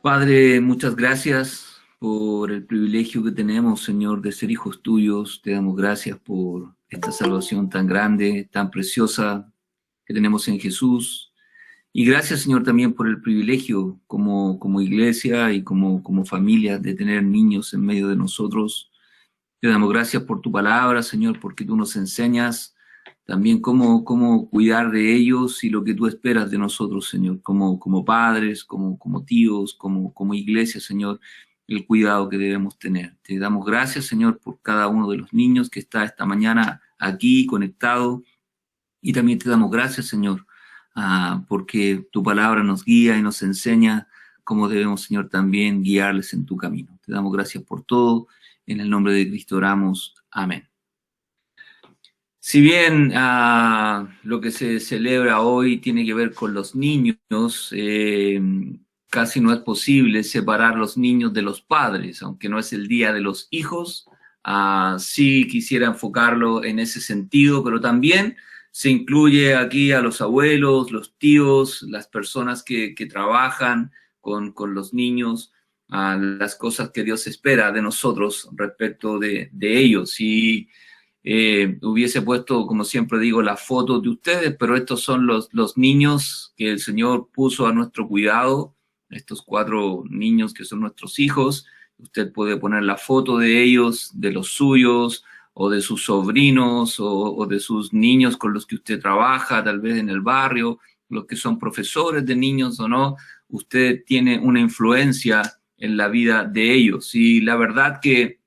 Padre, muchas gracias por el privilegio que tenemos, Señor, de ser hijos tuyos. Te damos gracias por esta salvación tan grande, tan preciosa que tenemos en Jesús. Y gracias, Señor, también por el privilegio como iglesia y como familia de tener niños en medio de nosotros. Te damos gracias por tu palabra, Señor, porque tú nos enseñas también cómo cuidar de ellos y lo que tú esperas de nosotros, Señor, como padres, como tíos, como iglesia, Señor, el cuidado que debemos tener. Te damos gracias, Señor, por cada uno de los niños que está esta mañana aquí conectado y también te damos gracias, Señor, porque tu palabra nos guía y nos enseña cómo debemos, Señor, también guiarles en tu camino. Te damos gracias por todo. En el nombre de Cristo oramos. Amén. Si bien lo que se celebra hoy tiene que ver con los niños, casi no es posible separar los niños de los padres, aunque no es el Día de los Hijos. Sí quisiera enfocarlo en ese sentido, pero también se incluye aquí a los abuelos, los tíos, las personas que trabajan con los niños, a las cosas que Dios espera de nosotros respecto de ellos. Y hubiese puesto, como siempre digo, las fotos de ustedes, pero estos son los niños que el Señor puso a nuestro cuidado, estos 4 niños que son nuestros hijos. Usted puede poner la foto de ellos, de los suyos, o de sus sobrinos, o de sus niños con los que usted trabaja, tal vez en el barrio, los que son profesores de niños o no. Usted tiene una influencia en la vida de ellos. Y la verdad que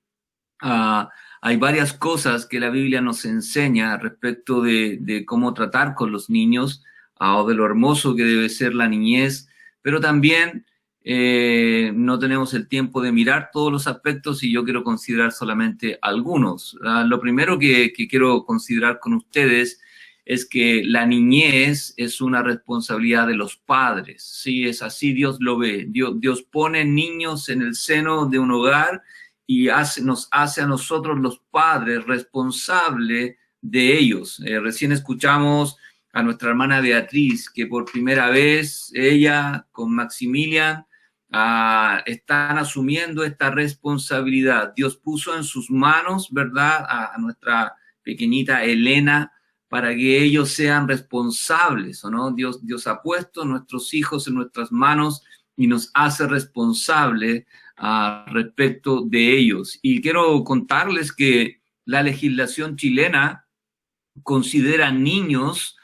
Uh, hay varias cosas que la Biblia nos enseña respecto de cómo tratar con los niños, o de lo hermoso que debe ser la niñez, pero también no tenemos el tiempo de mirar todos los aspectos y yo quiero considerar solamente algunos. Lo primero que quiero considerar con ustedes es que la niñez es una responsabilidad de los padres. Sí, es así, Dios lo ve. Dios pone niños en el seno de un hogar y nos hace a nosotros los padres responsables de ellos. Recién escuchamos a nuestra hermana Beatriz, que por primera vez ella con Maximilian están asumiendo esta responsabilidad. Dios puso en sus manos, ¿verdad?, a nuestra pequeñita Elena para que ellos sean responsables, ¿o no? Dios ha puesto a nuestros hijos en nuestras manos y nos hace responsables respecto de ellos. Y quiero contarles que la legislación chilena considera niños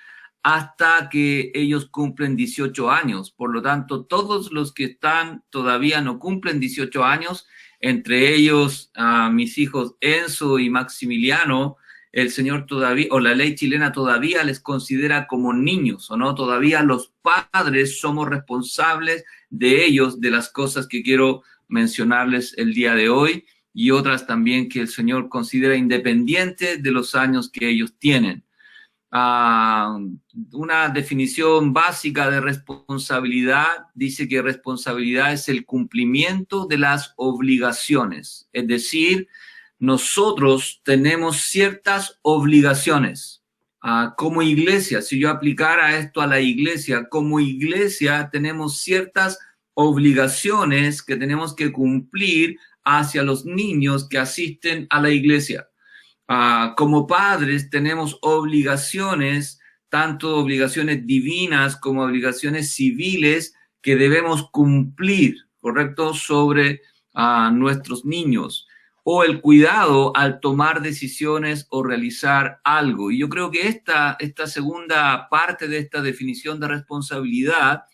hasta que ellos cumplen 18 años. Por lo tanto, todos los que están todavía no cumplen 18 años, entre ellos mis hijos Enzo y Maximiliano, el señor todavía, o la ley chilena todavía les considera como niños, ¿o no? Todavía los padres somos responsables de ellos, de las cosas que quiero mencionarles el día de hoy y otras también que el Señor considera independientes de los años que ellos tienen. Una definición básica de responsabilidad dice que responsabilidad es el cumplimiento de las obligaciones, es decir, nosotros tenemos ciertas obligaciones. Como iglesia, si yo aplicara esto a la iglesia, como iglesia tenemos ciertas obligaciones que tenemos que cumplir hacia los niños que asisten a la iglesia. Como padres tenemos obligaciones, tanto obligaciones divinas como obligaciones civiles que debemos cumplir, ¿correcto?, sobre nuestros niños, o el cuidado al tomar decisiones o realizar algo. Y yo creo que esta segunda parte de esta definición de responsabilidad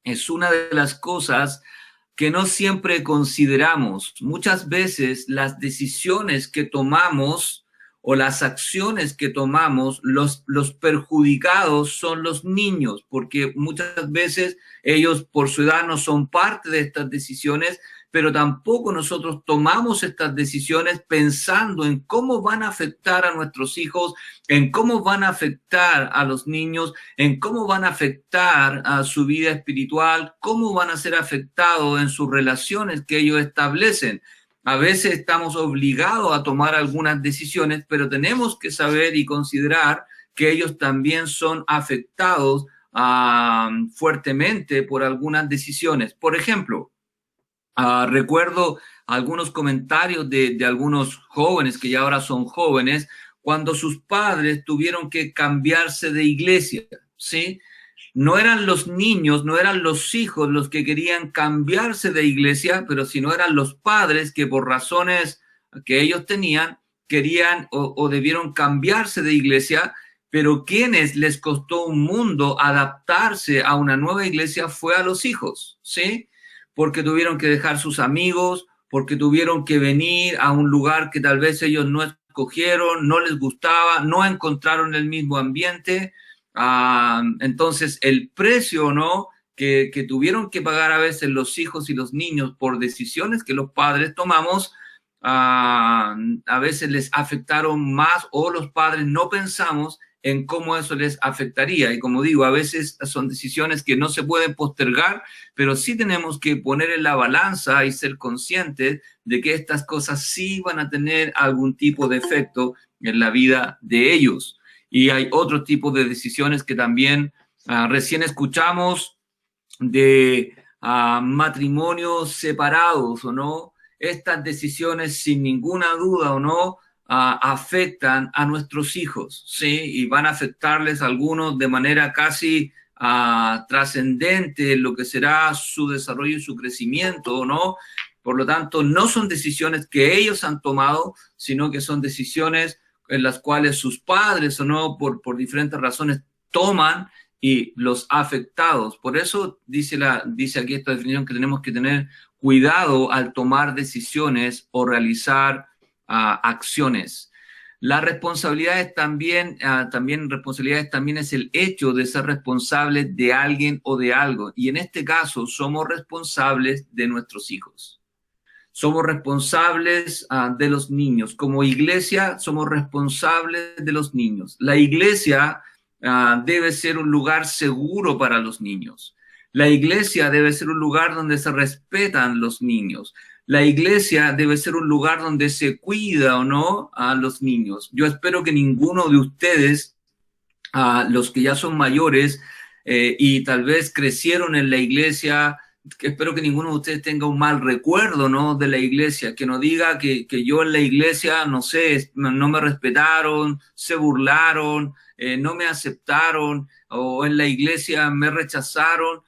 es una de las cosas que no siempre consideramos. Muchas veces las decisiones que tomamos o las acciones que tomamos, los perjudicados son los niños, porque muchas veces ellos por su edad no son parte de estas decisiones, pero tampoco nosotros tomamos estas decisiones pensando en cómo van a afectar a nuestros hijos, en cómo van a afectar a los niños, en cómo van a afectar a su vida espiritual, cómo van a ser afectados en sus relaciones que ellos establecen. A veces estamos obligados a tomar algunas decisiones, pero tenemos que saber y considerar que ellos también son afectados fuertemente por algunas decisiones. Por ejemplo, Recuerdo algunos comentarios de algunos jóvenes que ya ahora son jóvenes, cuando sus padres tuvieron que cambiarse de iglesia, ¿sí? No eran los niños, no eran los hijos los que querían cambiarse de iglesia, pero sino eran los padres que por razones que ellos tenían, querían o debieron cambiarse de iglesia, pero quienes les costó un mundo adaptarse a una nueva iglesia fue a los hijos, ¿sí? Porque tuvieron que dejar sus amigos, porque tuvieron que venir a un lugar que tal vez ellos no escogieron, no les gustaba, no encontraron el mismo ambiente. Entonces, el precio, ¿no?, que tuvieron que pagar a veces los hijos y los niños por decisiones que los padres tomamos, a veces les afectaron más, o los padres no pensamos en cómo eso les afectaría. Y como digo, a veces son decisiones que no se pueden postergar, pero sí tenemos que poner en la balanza y ser conscientes de que estas cosas sí van a tener algún tipo de efecto en la vida de ellos. Y hay otro tipo de decisiones que también recién escuchamos de matrimonios separados, ¿o no? Estas decisiones, sin ninguna duda, ¿o no?, afectan a nuestros hijos, ¿sí? Y van a afectarles a algunos de manera casi trascendente en lo que será su desarrollo y su crecimiento, ¿no? Por lo tanto, no son decisiones que ellos han tomado, sino que son decisiones en las cuales sus padres, o no, por diferentes razones, toman, y los afectados. Por eso dice aquí esta definición que tenemos que tener cuidado al tomar decisiones o realizar acciones. Las responsabilidades responsabilidades también es el hecho de ser responsables de alguien o de algo. Y en este caso somos responsables de nuestros hijos. Somos responsables de los niños. Como iglesia somos responsables de los niños. La iglesia debe ser un lugar seguro para los niños. La iglesia debe ser un lugar donde se respetan los niños. La iglesia debe ser un lugar donde se cuida, ¿o no?, a los niños. Yo espero que ninguno de ustedes, los que ya son mayores y tal vez crecieron en la iglesia, espero que ninguno de ustedes tenga un mal recuerdo, ¿no?, de la iglesia, que no diga que yo en la iglesia, no sé, no me respetaron, se burlaron, no me aceptaron, o en la iglesia me rechazaron.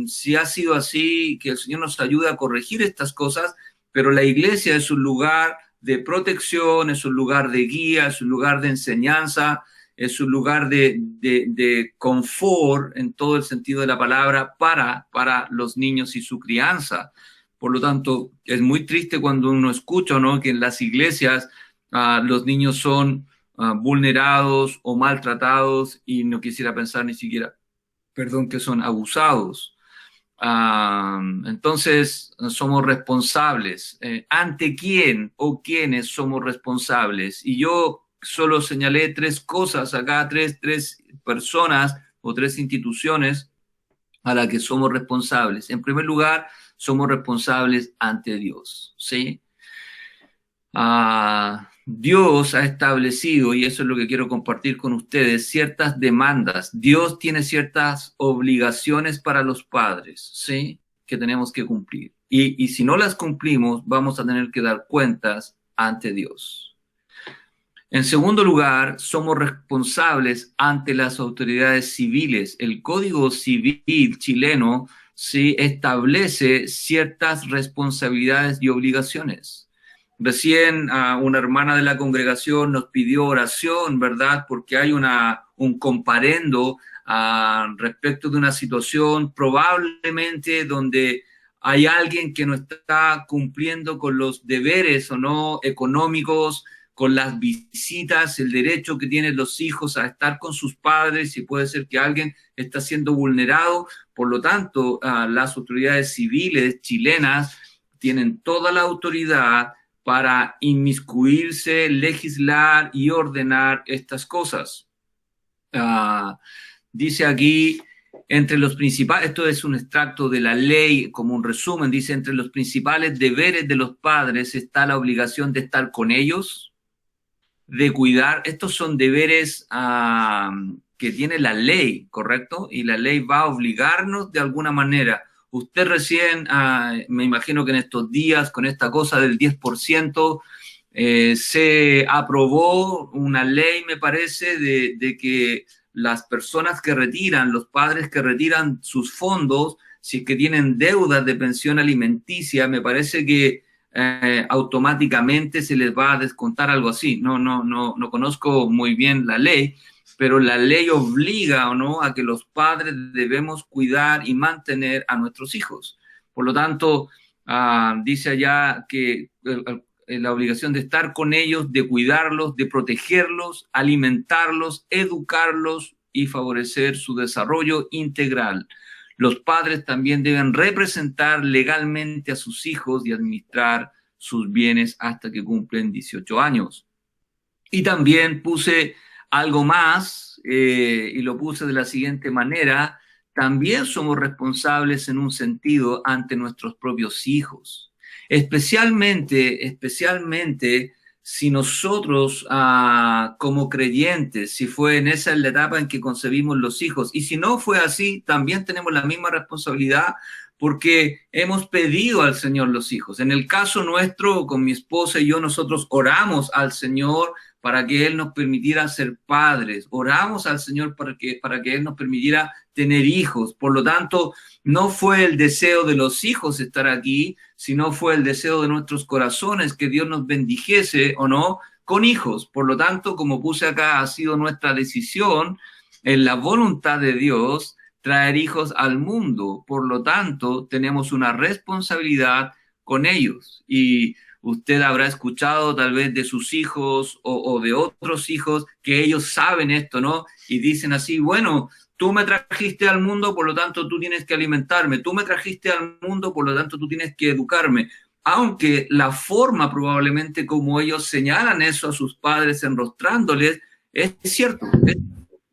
Si ha sido así, que el Señor nos ayude a corregir estas cosas, pero la iglesia es un lugar de protección, es un lugar de guía, es un lugar de enseñanza, es un lugar de confort en todo el sentido de la palabra para los niños y su crianza. Por lo tanto, es muy triste cuando uno escucha, ¿no?, que en las iglesias los niños son vulnerados o maltratados, y no quisiera pensar ni siquiera, que son abusados. Entonces, somos responsables. ¿Ante quién o quiénes somos responsables? Y yo solo señalé tres cosas acá, tres personas o tres instituciones a las que somos responsables. En primer lugar, somos responsables ante Dios, ¿sí? Dios ha establecido, y eso es lo que quiero compartir con ustedes, ciertas demandas. Dios tiene ciertas obligaciones para los padres, ¿sí?, que tenemos que cumplir. Y si no las cumplimos, vamos a tener que dar cuentas ante Dios. En segundo lugar, somos responsables ante las autoridades civiles. El Código Civil chileno sí establece ciertas responsabilidades y obligaciones. Recién una hermana de la congregación nos pidió oración, ¿verdad?, porque hay un comparendo respecto de una situación probablemente donde hay alguien que no está cumpliendo con los deberes, o no, económicos, con las visitas, el derecho que tienen los hijos a estar con sus padres, y puede ser que alguien está siendo vulnerado. Por lo tanto, las autoridades civiles chilenas tienen toda la autoridad para inmiscuirse, legislar y ordenar estas cosas. Dice aquí, entre los principales, esto es un extracto de la ley, como un resumen, dice: entre los principales deberes de los padres está la obligación de estar con ellos, de cuidar. Estos son deberes que tiene la ley, ¿correcto? Y la ley va a obligarnos de alguna manera, Usted recién, me imagino que en estos días, con esta cosa del 10%, se aprobó una ley, me parece, de que las personas que retiran, los padres que retiran sus fondos, si es que tienen deudas de pensión alimenticia, me parece que automáticamente se les va a descontar algo así. No conozco muy bien la ley, pero la ley obliga o no a que los padres debemos cuidar y mantener a nuestros hijos. Por lo tanto, dice allá que la obligación de estar con ellos, de cuidarlos, de protegerlos, alimentarlos, educarlos y favorecer su desarrollo integral. Los padres también deben representar legalmente a sus hijos y administrar sus bienes hasta que cumplen 18 años. Y también puse algo más, y lo puse de la siguiente manera: también somos responsables en un sentido ante nuestros propios hijos, especialmente si nosotros como creyentes, si fue en esa la etapa en que concebimos los hijos, y si no fue así, también tenemos la misma responsabilidad porque hemos pedido al Señor los hijos. En el caso nuestro, con mi esposa y yo, nosotros oramos al Señor para que Él nos permitiera ser padres. Oramos al Señor para que Él nos permitiera tener hijos. Por lo tanto, no fue el deseo de los hijos estar aquí, sino fue el deseo de nuestros corazones que Dios nos bendijese o no con hijos. Por lo tanto, como puse acá, ha sido nuestra decisión en la voluntad de Dios traer hijos al mundo. Por lo tanto, tenemos una responsabilidad con ellos. Y usted habrá escuchado tal vez de sus hijos o de otros hijos que ellos saben esto, ¿no? Y dicen así: bueno, tú me trajiste al mundo, por lo tanto tú tienes que alimentarme. Tú me trajiste al mundo, por lo tanto tú tienes que educarme. Aunque la forma probablemente como ellos señalan eso a sus padres enrostrándoles es cierto.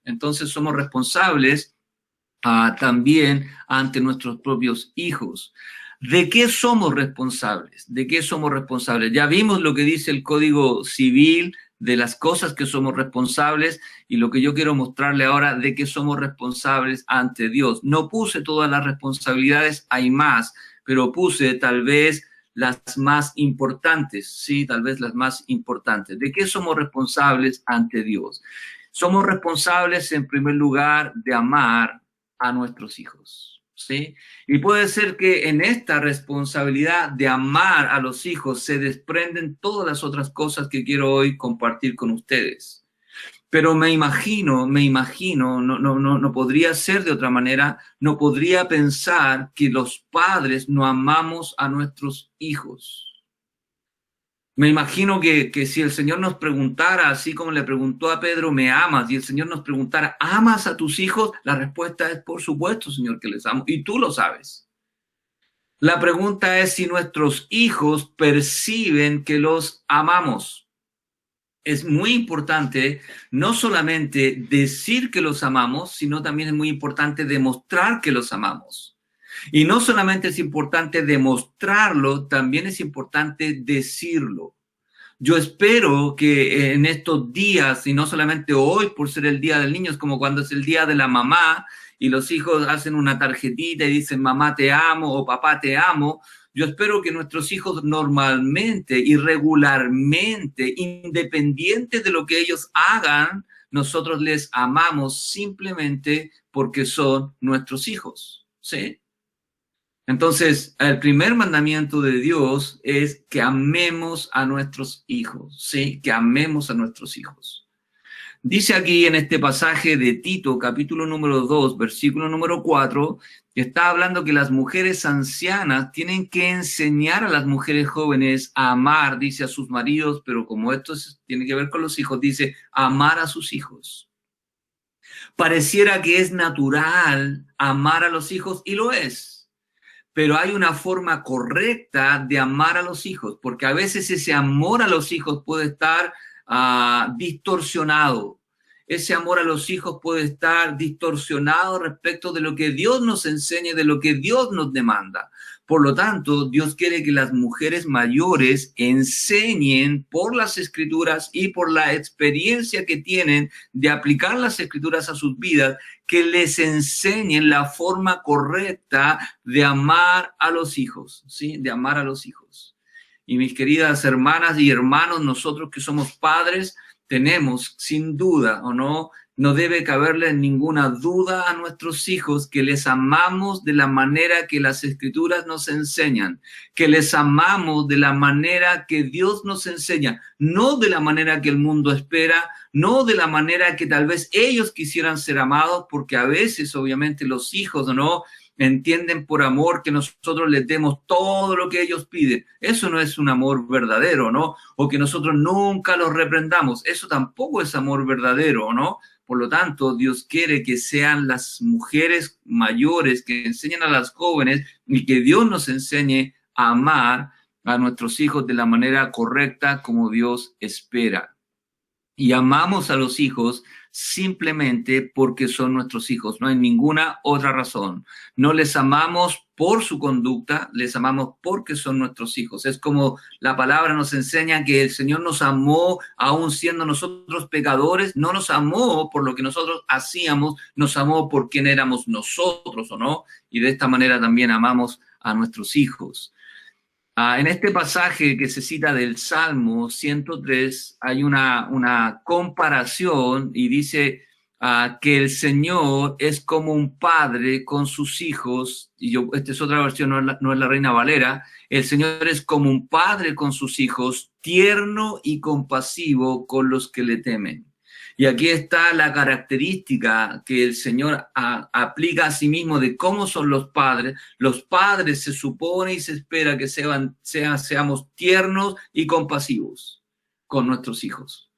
Entonces somos responsables también ante nuestros propios hijos. ¿De qué somos responsables? ¿De qué somos responsables? Ya vimos lo que dice el Código Civil de las cosas que somos responsables, y lo que yo quiero mostrarle ahora, de qué somos responsables ante Dios. No puse todas las responsabilidades, hay más, pero puse tal vez las más importantes, sí, tal vez las más importantes. ¿De qué somos responsables ante Dios? Somos responsables, en primer lugar, de amar a nuestros hijos, ¿sí? Y puede ser que en esta responsabilidad de amar a los hijos se desprenden todas las otras cosas que quiero hoy compartir con ustedes. Pero me imagino, no podría ser de otra manera, no podría pensar que los padres no amamos a nuestros hijos. Me imagino que si el Señor nos preguntara, así como le preguntó a Pedro, ¿me amas? Y el Señor nos preguntara, ¿amas a tus hijos? La respuesta es, por supuesto, Señor, que les amo. Y tú lo sabes. La pregunta es si nuestros hijos perciben que los amamos. Es muy importante no solamente decir que los amamos, sino también es muy importante demostrar que los amamos. Y no solamente es importante demostrarlo, también es importante decirlo. Yo espero que en estos días, y no solamente hoy por ser el Día del Niño, es como cuando es el Día de la Mamá y los hijos hacen una tarjetita y dicen mamá te amo o papá te amo. Yo espero que nuestros hijos normalmente y regularmente, independiente de lo que ellos hagan, nosotros les amamos simplemente porque son nuestros hijos, ¿sí? Entonces, el primer mandamiento de Dios es que amemos a nuestros hijos, ¿sí? Que amemos a nuestros hijos. Dice aquí en este pasaje de Tito, capítulo número 2, versículo número 4, que está hablando que las mujeres ancianas tienen que enseñar a las mujeres jóvenes a amar, dice, a sus maridos, pero como esto tiene que ver con los hijos, dice, amar a sus hijos. Pareciera que es natural amar a los hijos, y lo es. Pero hay una forma correcta de amar a los hijos, porque a veces ese amor a los hijos puede estar distorsionado. ese amor a los hijos puede estar distorsionado respecto de lo que Dios nos enseña, de lo que Dios nos demanda. Por lo tanto, Dios quiere que las mujeres mayores enseñen por las Escrituras y por la experiencia que tienen de aplicar las Escrituras a sus vidas, que les enseñen la forma correcta de amar a los hijos, ¿sí? De amar a los hijos. Y mis queridas hermanas y hermanos, nosotros que somos padres, tenemos sin duda, ¿o no? No debe caberle ninguna duda a nuestros hijos que les amamos de la manera que las Escrituras nos enseñan, que les amamos de la manera que Dios nos enseña, no de la manera que el mundo espera, no de la manera que tal vez ellos quisieran ser amados, porque a veces obviamente los hijos, ¿o no?, entienden por amor que nosotros les demos todo lo que ellos piden. Eso no es un amor verdadero, ¿no? O que nosotros nunca los reprendamos. Eso tampoco es amor verdadero, ¿no? Por lo tanto, Dios quiere que sean las mujeres mayores que enseñen a las jóvenes y que Dios nos enseñe a amar a nuestros hijos de la manera correcta como Dios espera. Y amamos a los hijos simplemente porque son nuestros hijos. No hay ninguna otra razón. No les amamos por su conducta, les amamos porque son nuestros hijos. Es como la palabra nos enseña que el Señor nos amó aún siendo nosotros pecadores. No nos amó por lo que nosotros hacíamos, nos amó por quien éramos nosotros, ¿o no? Y de esta manera también amamos a nuestros hijos. En este pasaje que se cita del Salmo 103 hay una comparación y dice que el Señor es como un padre con sus hijos, y esta es otra versión, no es la Reina Valera. El Señor es como un padre con sus hijos, tierno y compasivo con los que le temen. Y aquí está la característica que el Señor aplica a sí mismo de cómo son los padres. Los padres se supone y se espera que seamos tiernos y compasivos con nuestros hijos.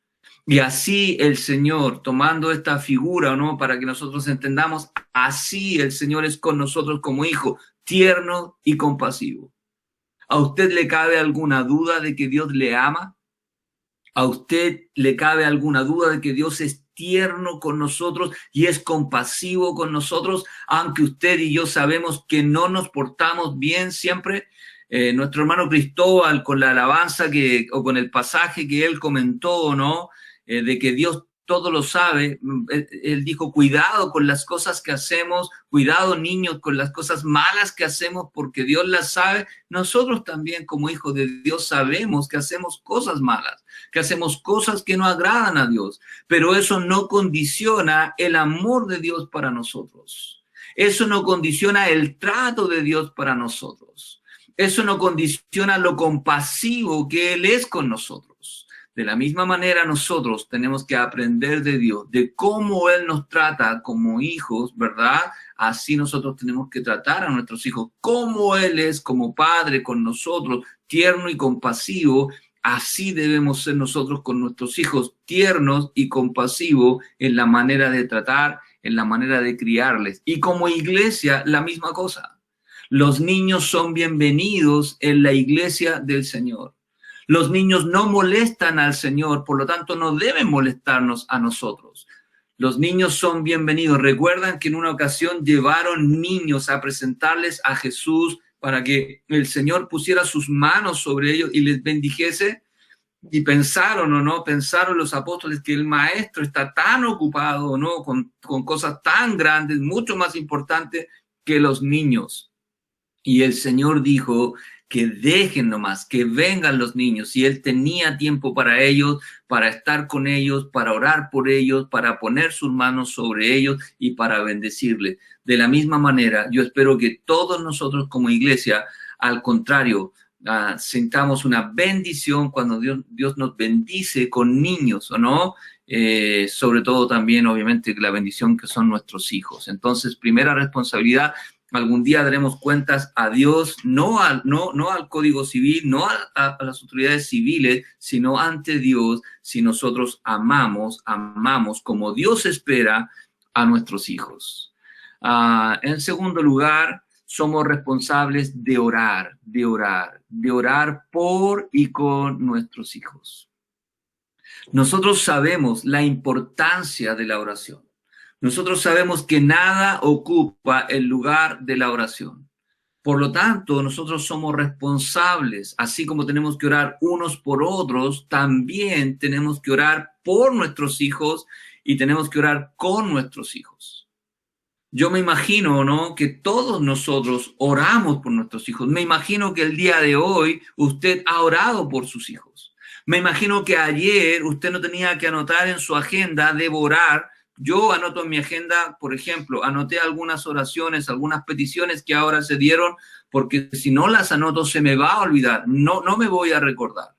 Y así el Señor, tomando esta figura, ¿no?, para que nosotros entendamos, así el Señor es con nosotros como hijo, tierno y compasivo. ¿A usted le cabe alguna duda de que Dios le ama? ¿A usted le cabe alguna duda de que Dios es tierno con nosotros y es compasivo con nosotros, aunque usted y yo sabemos que no nos portamos bien siempre? Nuestro hermano Cristóbal, con la alabanza o con el pasaje que él comentó, ¿no?, de que Dios todo lo sabe, él dijo, cuidado con las cosas que hacemos, cuidado, niños, con las cosas malas que hacemos, porque Dios las sabe. Nosotros también, como hijos de Dios, sabemos que hacemos cosas malas, que hacemos cosas que no agradan a Dios, pero eso no condiciona el amor de Dios para nosotros. Eso no condiciona el trato de Dios para nosotros. Eso no condiciona lo compasivo que Él es con nosotros. De la misma manera, nosotros tenemos que aprender de Dios, de cómo Él nos trata como hijos, ¿verdad? Así nosotros tenemos que tratar a nuestros hijos, como Él es como padre con nosotros, tierno y compasivo. Así debemos ser nosotros con nuestros hijos, tiernos y compasivos en la manera de tratar, en la manera de criarles. Y como iglesia, la misma cosa. Los niños son bienvenidos en la iglesia del Señor. Los niños no molestan al Señor, por lo tanto no deben molestarnos a nosotros. Los niños son bienvenidos. Recuerdan que en una ocasión llevaron niños a presentarles a Jesús para que el Señor pusiera sus manos sobre ellos y les bendijese. Y pensaron, ¿o no? Pensaron los apóstoles que el maestro está tan ocupado, ¿no?, con cosas tan grandes, mucho más importantes que los niños. Y el Señor dijo que dejen nomás, que vengan los niños. Y Él tenía tiempo para ellos, para estar con ellos, para orar por ellos, para poner sus manos sobre ellos y para bendecirles. De la misma manera, yo espero que todos nosotros como iglesia, al contrario, sintamos una bendición cuando Dios nos bendice con niños, ¿o no? Sobre todo también, obviamente, la bendición que son nuestros hijos. Entonces, primera responsabilidad. Algún día daremos cuentas a Dios, no al Código Civil, no a las autoridades civiles, sino ante Dios, si nosotros amamos como Dios espera a nuestros hijos. En segundo lugar, somos responsables de orar por y con nuestros hijos. Nosotros sabemos la importancia de la oración. Nosotros sabemos que nada ocupa el lugar de la oración. Por lo tanto, nosotros somos responsables, así como tenemos que orar unos por otros, también tenemos que orar por nuestros hijos y tenemos que orar con nuestros hijos. Yo me imagino, ¿no?, que todos nosotros oramos por nuestros hijos. Me imagino que el día de hoy usted ha orado por sus hijos. Me imagino que ayer usted no tenía que anotar en su agenda, debo orar. Yo anoto en mi agenda, por ejemplo, anoté algunas oraciones, algunas peticiones que ahora se dieron, porque si no las anoto se me va a olvidar, no me voy a recordar.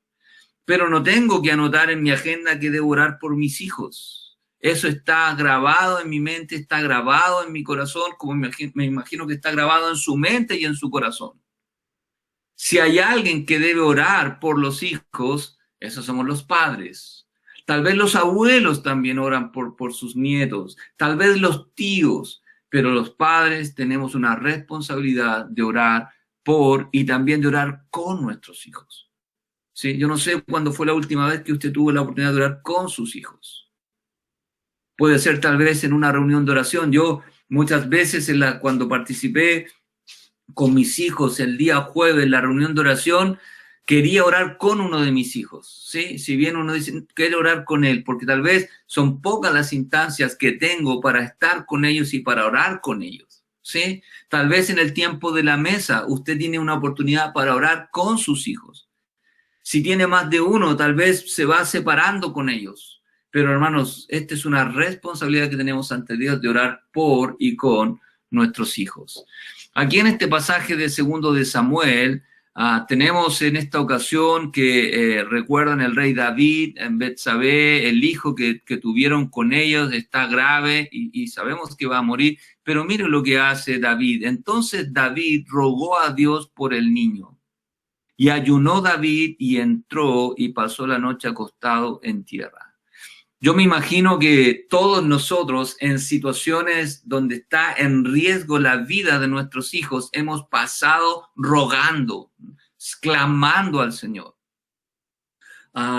Pero no tengo que anotar en mi agenda que debo orar por mis hijos. Eso está grabado en mi mente, está grabado en mi corazón, como me imagino que está grabado en su mente y en su corazón. Si hay alguien que debe orar por los hijos, esos somos los padres. Tal vez los abuelos también oran por sus nietos, tal vez los tíos, pero los padres tenemos una responsabilidad de orar por y también de orar con nuestros hijos. ¿Sí? Yo no sé cuándo fue la última vez que usted tuvo la oportunidad de orar con sus hijos. Puede ser tal vez en una reunión de oración. Yo muchas veces cuando participé con mis hijos el día jueves en la reunión de oración, quería orar con uno de mis hijos, ¿sí? Si bien uno dice, quiere orar con él, porque tal vez son pocas las instancias que tengo para estar con ellos y para orar con ellos, ¿sí? Tal vez en el tiempo de la mesa usted tiene una oportunidad para orar con sus hijos. Si tiene más de uno, tal vez se va separando con ellos. Pero hermanos, esta es una responsabilidad que tenemos ante Dios de orar por y con nuestros hijos. Aquí en este pasaje de 2 de Samuel, tenemos en esta ocasión que recuerdan el rey David en Betsabé, el hijo que tuvieron con ellos está grave y sabemos que va a morir, pero miren lo que hace David. Entonces David rogó a Dios por el niño. Y ayunó David y entró y pasó la noche acostado en tierra. Yo me imagino que todos nosotros en situaciones donde está en riesgo la vida de nuestros hijos hemos pasado rogando, clamando al Señor.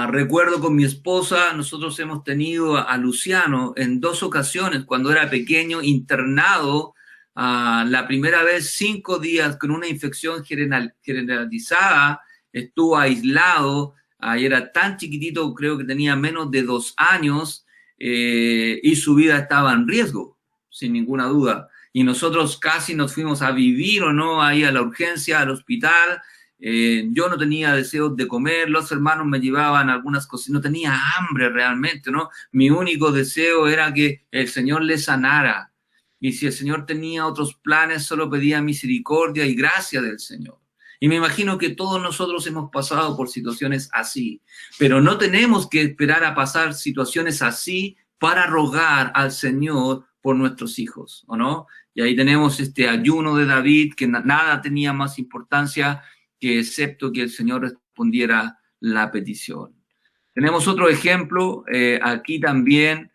Recuerdo con mi esposa, nosotros hemos tenido a Luciano en 2 ocasiones cuando era pequeño internado. La primera vez 5 días con una infección generalizada, estuvo aislado, y era tan chiquitito, creo que tenía menos de 2 años, y su vida estaba en riesgo, sin ninguna duda. Y nosotros casi nos fuimos a vivir o no ahí a la urgencia, al hospital. Yo no tenía deseos de comer, los hermanos me llevaban algunas cosas, no tenía hambre realmente, ¿no? Mi único deseo era que el Señor le sanara. Y si el Señor tenía otros planes, solo pedía misericordia y gracia del Señor. Y me imagino que todos nosotros hemos pasado por situaciones así, pero no tenemos que esperar a pasar situaciones así para rogar al Señor por nuestros hijos, ¿o no? Y ahí tenemos este ayuno de David, que nada tenía más importancia que excepto que el Señor respondiera la petición. Tenemos otro ejemplo, aquí también.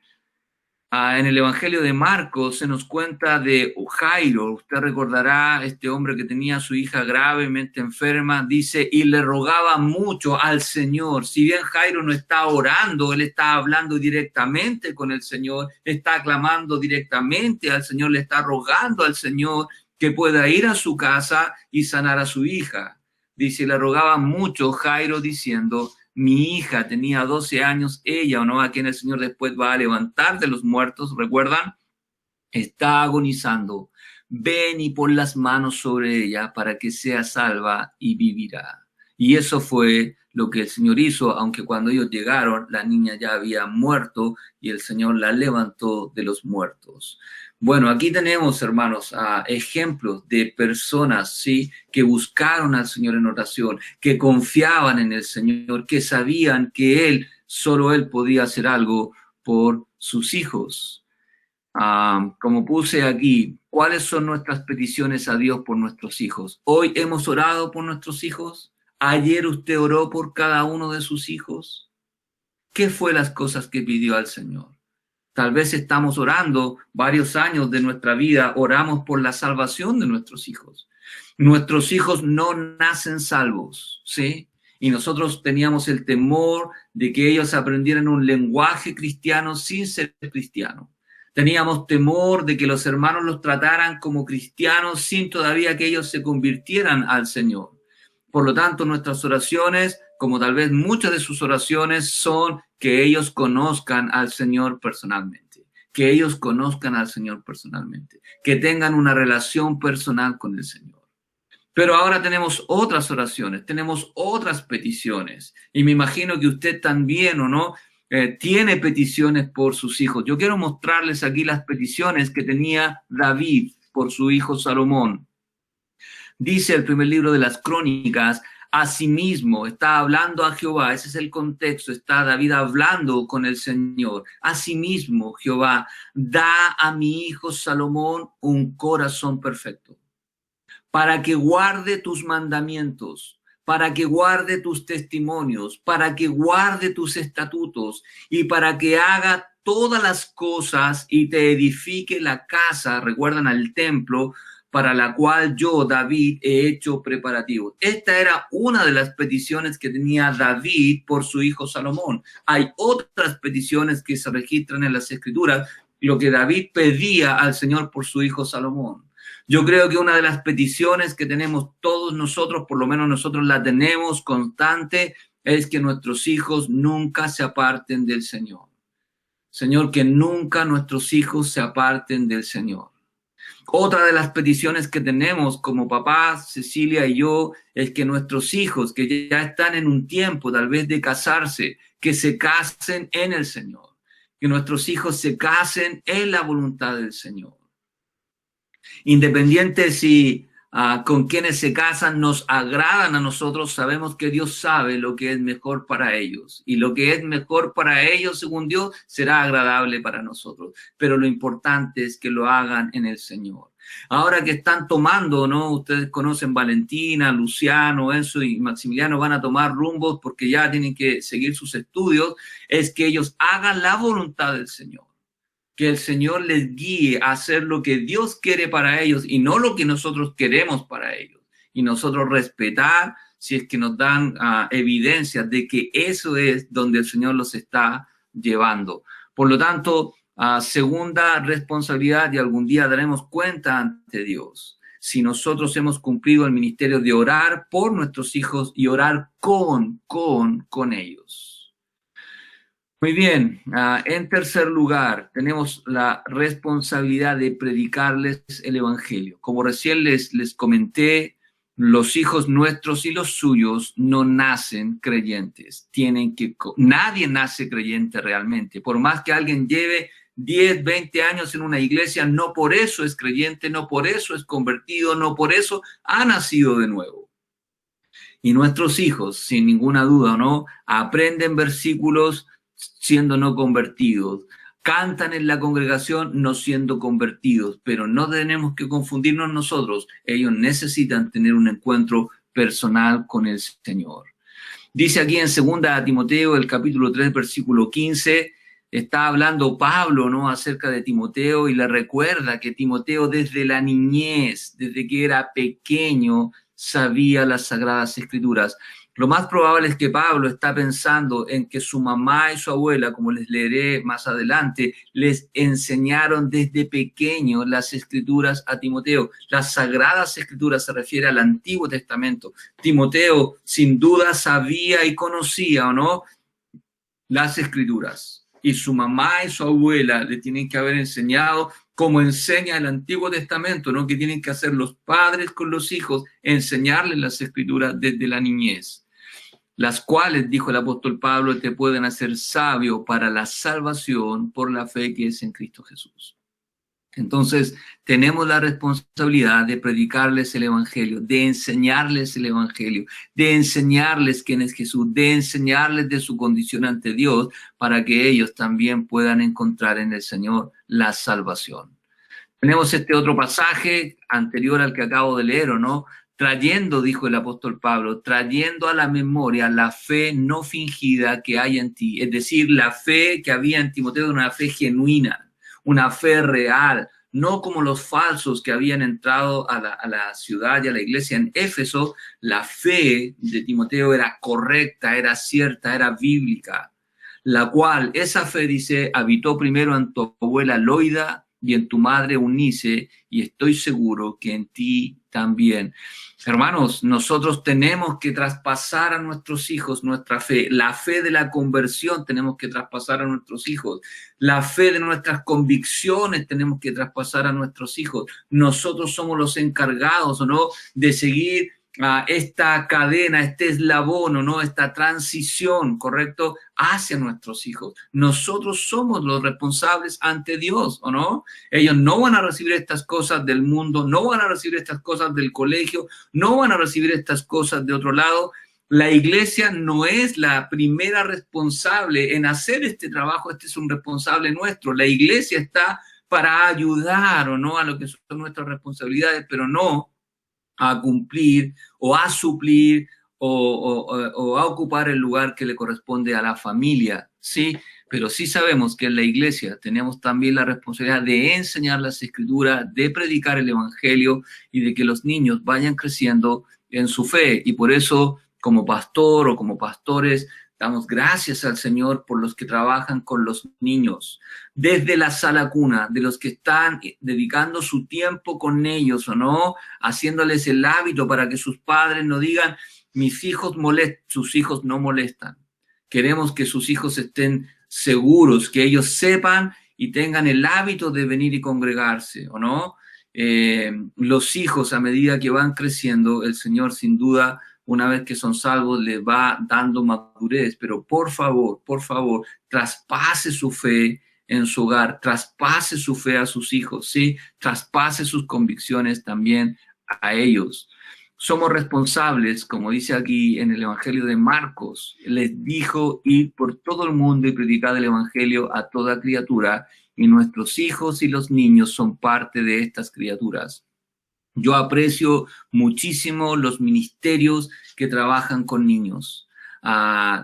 En el Evangelio de Marcos se nos cuenta de Jairo. Usted recordará este hombre que tenía a su hija gravemente enferma, dice, y le rogaba mucho al Señor. Si bien Jairo no está orando, él está hablando directamente con el Señor, está clamando directamente al Señor, le está rogando al Señor que pueda ir a su casa y sanar a su hija. Dice, le rogaba mucho Jairo diciendo, mi hija tenía 12 años, ella o no, a quien el Señor después va a levantar de los muertos, ¿recuerdan? Está agonizando. Ven y pon las manos sobre ella para que sea salva y vivirá. Y eso fue lo que el Señor hizo, aunque cuando ellos llegaron, la niña ya había muerto y el Señor la levantó de los muertos. Bueno, aquí tenemos, hermanos, ejemplos de personas, ¿sí?, que buscaron al Señor en oración, que confiaban en el Señor, que sabían que solo Él podía hacer algo por sus hijos. Como puse aquí, ¿cuáles son nuestras peticiones a Dios por nuestros hijos? Hoy hemos orado por nuestros hijos. Ayer usted oró por cada uno de sus hijos. ¿Qué fue las cosas que pidió al Señor? Tal vez estamos orando varios años de nuestra vida, oramos por la salvación de nuestros hijos. Nuestros hijos no nacen salvos, ¿sí? y nosotros teníamos el temor de que ellos aprendieran un lenguaje cristiano sin ser cristianos. Teníamos temor de que los hermanos los trataran como cristianos sin todavía que ellos se convirtieran al Señor. Por lo tanto, nuestras oraciones, como tal vez muchas de sus oraciones, son que ellos conozcan al Señor personalmente, que ellos conozcan al Señor personalmente, que tengan una relación personal con el Señor. Pero ahora tenemos otras oraciones, tenemos otras peticiones, y me imagino que usted también, ¿o no?, tiene peticiones por sus hijos. Yo quiero mostrarles aquí las peticiones que tenía David por su hijo Salomón. Dice el primer libro de las Crónicas: asimismo, está hablando a Jehová, ese es el contexto, está David hablando con el Señor. Asimismo, Jehová, da a mi hijo Salomón un corazón perfecto, para que guarde tus mandamientos, para que guarde tus testimonios, para que guarde tus estatutos y para que haga todas las cosas y te edifique la casa, recuerdan al templo, para la cual yo, David, he hecho preparativos. Esta era una de las peticiones que tenía David por su hijo Salomón. Hay otras peticiones que se registran en las Escrituras, lo que David pedía al Señor por su hijo Salomón. Yo creo que una de las peticiones que tenemos todos nosotros, por lo menos nosotros la tenemos constante, es que nuestros hijos nunca se aparten del Señor. Señor, que nunca nuestros hijos se aparten del Señor. Otra de las peticiones que tenemos como papás, Cecilia y yo, es que nuestros hijos que ya están en un tiempo tal vez de casarse, que se casen en el Señor. Que nuestros hijos se casen en la voluntad del Señor. Independiente si con quienes se casan nos agradan a nosotros, sabemos que Dios sabe lo que es mejor para ellos. Y lo que es mejor para ellos, según Dios, será agradable para nosotros. Pero lo importante es que lo hagan en el Señor. Ahora que están tomando, ¿no? Ustedes conocen Valentina, Luciano, Enzo y Maximiliano, van a tomar rumbos porque ya tienen que seguir sus estudios, es que ellos hagan la voluntad del Señor. Que el Señor les guíe a hacer lo que Dios quiere para ellos y no lo que nosotros queremos para ellos. Y nosotros respetar si es que nos dan evidencias de que eso es donde el Señor los está llevando. Por lo tanto, segunda responsabilidad, y algún día daremos cuenta ante Dios, si nosotros hemos cumplido el ministerio de orar por nuestros hijos y orar con ellos. Muy bien, en tercer lugar, tenemos la responsabilidad de predicarles el Evangelio. Como recién les comenté, los hijos nuestros y los suyos no nacen creyentes. Nadie nace creyente realmente. Por más que alguien lleve 10, 20 años en una iglesia, no por eso es creyente, no por eso es convertido, no por eso ha nacido de nuevo. Y nuestros hijos, sin ninguna duda, ¿no?, aprenden versículos siendo no convertidos, cantan en la congregación no siendo convertidos, pero no tenemos que confundirnos nosotros. Ellos necesitan tener un encuentro personal con el Señor. Dice aquí en 2 Timoteo, el capítulo 3, versículo 15, está hablando Pablo, ¿no?, acerca de Timoteo, y le recuerda que Timoteo desde la niñez, desde que era pequeño, sabía las Sagradas Escrituras. Lo más probable es que Pablo está pensando en que su mamá y su abuela, como les leeré más adelante, les enseñaron desde pequeño las Escrituras a Timoteo. Las Sagradas Escrituras se refiere al Antiguo Testamento. Timoteo, sin duda, sabía y conocía, ¿o no?, las Escrituras. Y su mamá y su abuela le tienen que haber enseñado como enseña el Antiguo Testamento, ¿no?, que tienen que hacer los padres con los hijos, enseñarles las Escrituras desde la niñez. Las cuales, dijo el apóstol Pablo, te pueden hacer sabio para la salvación por la fe que es en Cristo Jesús. Entonces, tenemos la responsabilidad de predicarles el Evangelio, de enseñarles el Evangelio, de enseñarles quién es Jesús, de enseñarles de su condición ante Dios, para que ellos también puedan encontrar en el Señor la salvación. Tenemos este otro pasaje anterior al que acabo de leer, ¿o no? Trayendo, dijo el apóstol Pablo, trayendo a la memoria la fe no fingida que hay en ti. Es decir, la fe que había en Timoteo, una fe genuina, una fe real, no como los falsos que habían entrado a la ciudad y a la iglesia en Éfeso. La fe de Timoteo era correcta, era cierta, era bíblica, la cual, esa fe, dice, habitó primero en tu abuela Loida y en tu madre Eunice, y estoy seguro que en ti también. Hermanos, nosotros tenemos que traspasar a nuestros hijos nuestra fe. La fe de la conversión tenemos que traspasar a nuestros hijos. La fe de nuestras convicciones tenemos que traspasar a nuestros hijos. Nosotros somos los encargados, ¿o no?, de seguir esta cadena, este eslabón, ¿no?, esta transición, ¿correcto?, hacia nuestros hijos. Nosotros somos los responsables ante Dios, ¿o no? Ellos no van a recibir estas cosas del mundo, no van a recibir estas cosas del colegio, no van a recibir estas cosas de otro lado. La iglesia no es la primera responsable en hacer este trabajo, este es un responsable nuestro. La iglesia está para ayudar, ¿o no?, a lo que son nuestras responsabilidades, pero no a cumplir o a suplir o a ocupar el lugar que le corresponde a la familia, ¿sí? Pero sí sabemos que en la iglesia tenemos también la responsabilidad de enseñar las escrituras, de predicar el evangelio y de que los niños vayan creciendo en su fe. Y por eso, como pastor o como pastores, damos gracias al Señor por los que trabajan con los niños, desde la sala cuna, de los que están dedicando su tiempo con ellos, ¿o no?, haciéndoles el hábito para que sus padres no digan, mis hijos molestan, sus hijos no molestan. Queremos que sus hijos estén seguros, que ellos sepan y tengan el hábito de venir y congregarse, ¿o no? Los hijos, a medida que van creciendo, el Señor sin duda, una vez que son salvos, les va dando madurez, pero por favor, traspase su fe en su hogar, traspase su fe a sus hijos, ¿sí? Traspase sus convicciones también a ellos. Somos responsables, como dice aquí en el Evangelio de Marcos, les dijo, ir por todo el mundo y predicar el Evangelio a toda criatura, y nuestros hijos y los niños son parte de estas criaturas. Yo aprecio muchísimo los ministerios que trabajan con niños,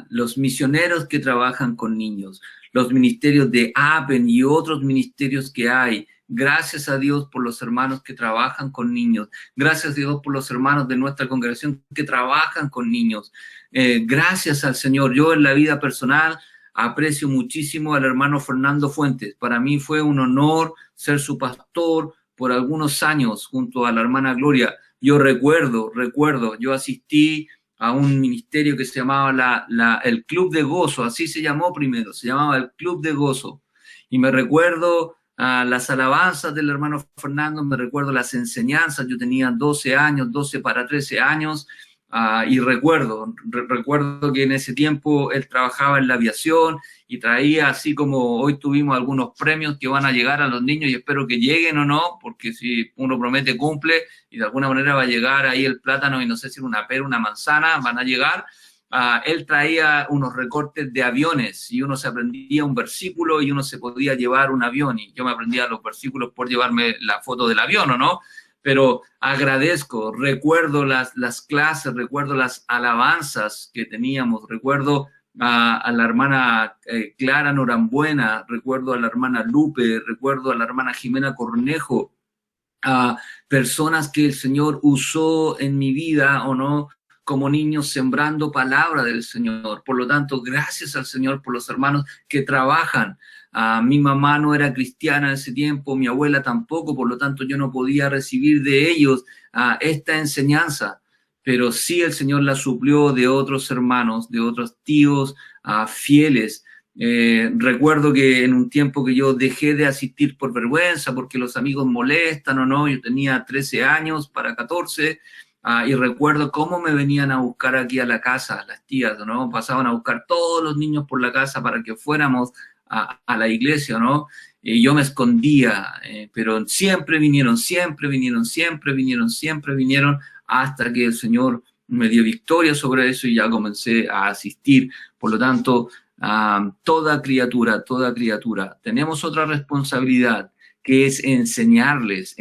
los misioneros que trabajan con niños, los ministerios de APEN y otros ministerios que hay. Gracias a Dios por los hermanos que trabajan con niños. Gracias a Dios por los hermanos de nuestra congregación que trabajan con niños. Gracias al Señor. Yo en la vida personal aprecio muchísimo al hermano Fernando Fuentes. Para mí fue un honor ser su pastor por algunos años junto a la hermana Gloria. Yo recuerdo, yo asistí a un ministerio que se llamaba el Club de Gozo, así se llamó primero, se llamaba el Club de Gozo. Y me recuerdo las alabanzas del hermano Fernando, me recuerdo las enseñanzas, yo tenía 12 años, 12 para 13 años, y recuerdo que en ese tiempo él trabajaba en la aviación y traía, así como hoy tuvimos algunos premios que van a llegar a los niños y espero que lleguen o no, porque si uno promete cumple y de alguna manera va a llegar ahí el plátano y no sé si una pera, una manzana, van a llegar. Él traía unos recortes de aviones y uno se aprendía un versículo y uno se podía llevar un avión y yo me aprendía los versículos por llevarme la foto del avión, ¿o no? Pero agradezco, recuerdo las clases, recuerdo las alabanzas que teníamos, recuerdo a la hermana Clara Norambuena, recuerdo a la hermana Lupe, recuerdo a la hermana Jimena Cornejo, a personas que el Señor usó en mi vida, ¿o no?, como niños sembrando palabra del Señor. Por lo tanto, gracias al Señor por los hermanos que trabajan. Mi mamá no era cristiana en ese tiempo, mi abuela tampoco, por lo tanto yo no podía recibir de ellos esta enseñanza, pero sí el Señor la suplió de otros hermanos, de otros tíos fieles. Recuerdo que en un tiempo que yo dejé de asistir por vergüenza, porque los amigos molestan o no, yo tenía 13 años para 14, y recuerdo cómo me venían a buscar aquí a la casa, las tías, ¿no? Pasaban a buscar todos los niños por la casa para que fuéramos a la iglesia, ¿no? Y yo me escondía, pero siempre vinieron, hasta que el Señor me dio victoria sobre eso y ya comencé a asistir. Por lo tanto, toda criatura, tenemos otra responsabilidad, que es enseñarles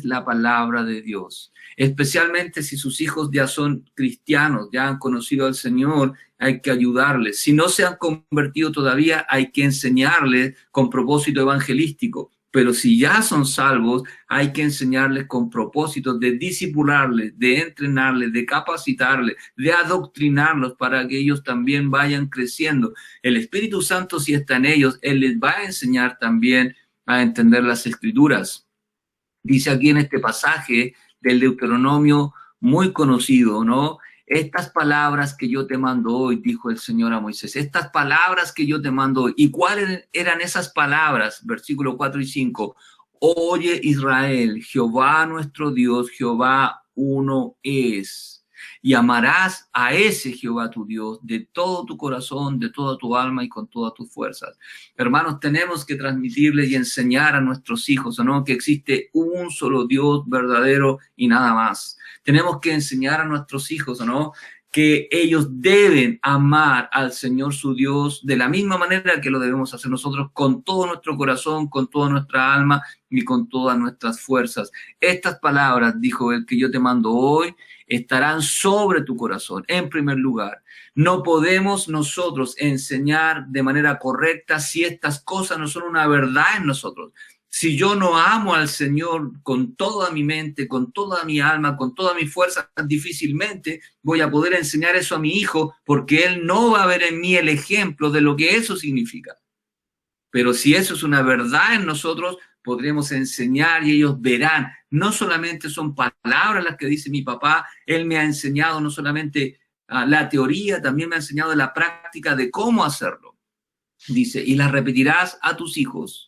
la palabra de Dios. Especialmente si sus hijos ya son cristianos, ya han conocido al Señor, hay que ayudarles. Si no se han convertido todavía, hay que enseñarles con propósito evangelístico. Pero si ya son salvos, hay que enseñarles con propósitos de discipularles, de entrenarles, de capacitarles, de adoctrinarlos para que ellos también vayan creciendo. El Espíritu Santo, si está en ellos, Él les va a enseñar también a entender las Escrituras. Dice aquí en este pasaje del Deuteronomio muy conocido, ¿no? Estas palabras que yo te mando hoy, dijo el Señor a Moisés, estas palabras que yo te mando hoy. ¿Y cuáles eran esas palabras? Versículo 4 y 5. Oye Israel, Jehová nuestro Dios, Jehová uno es. Y amarás a ese Jehová tu Dios de todo tu corazón, de toda tu alma y con todas tus fuerzas. Hermanos, tenemos que transmitirles y enseñar a nuestros hijos, ¿no?, que existe un solo Dios verdadero y nada más. Tenemos que enseñar a nuestros hijos, ¿no?, que ellos deben amar al Señor su Dios de la misma manera que lo debemos hacer nosotros, con todo nuestro corazón, con toda nuestra alma y con todas nuestras fuerzas. Estas palabras, dijo él, que yo te mando hoy, estarán sobre tu corazón. En primer lugar, no podemos nosotros enseñar de manera correcta si estas cosas no son una verdad en nosotros. Si yo no amo al Señor con toda mi mente, con toda mi alma, con toda mi fuerza, difícilmente voy a poder enseñar eso a mi hijo, porque él no va a ver en mí el ejemplo de lo que eso significa. Pero si eso es una verdad en nosotros, podremos enseñar y ellos verán. No solamente son palabras las que dice mi papá, él me ha enseñado no solamente la teoría, también me ha enseñado la práctica de cómo hacerlo. Dice, y las repetirás a tus hijos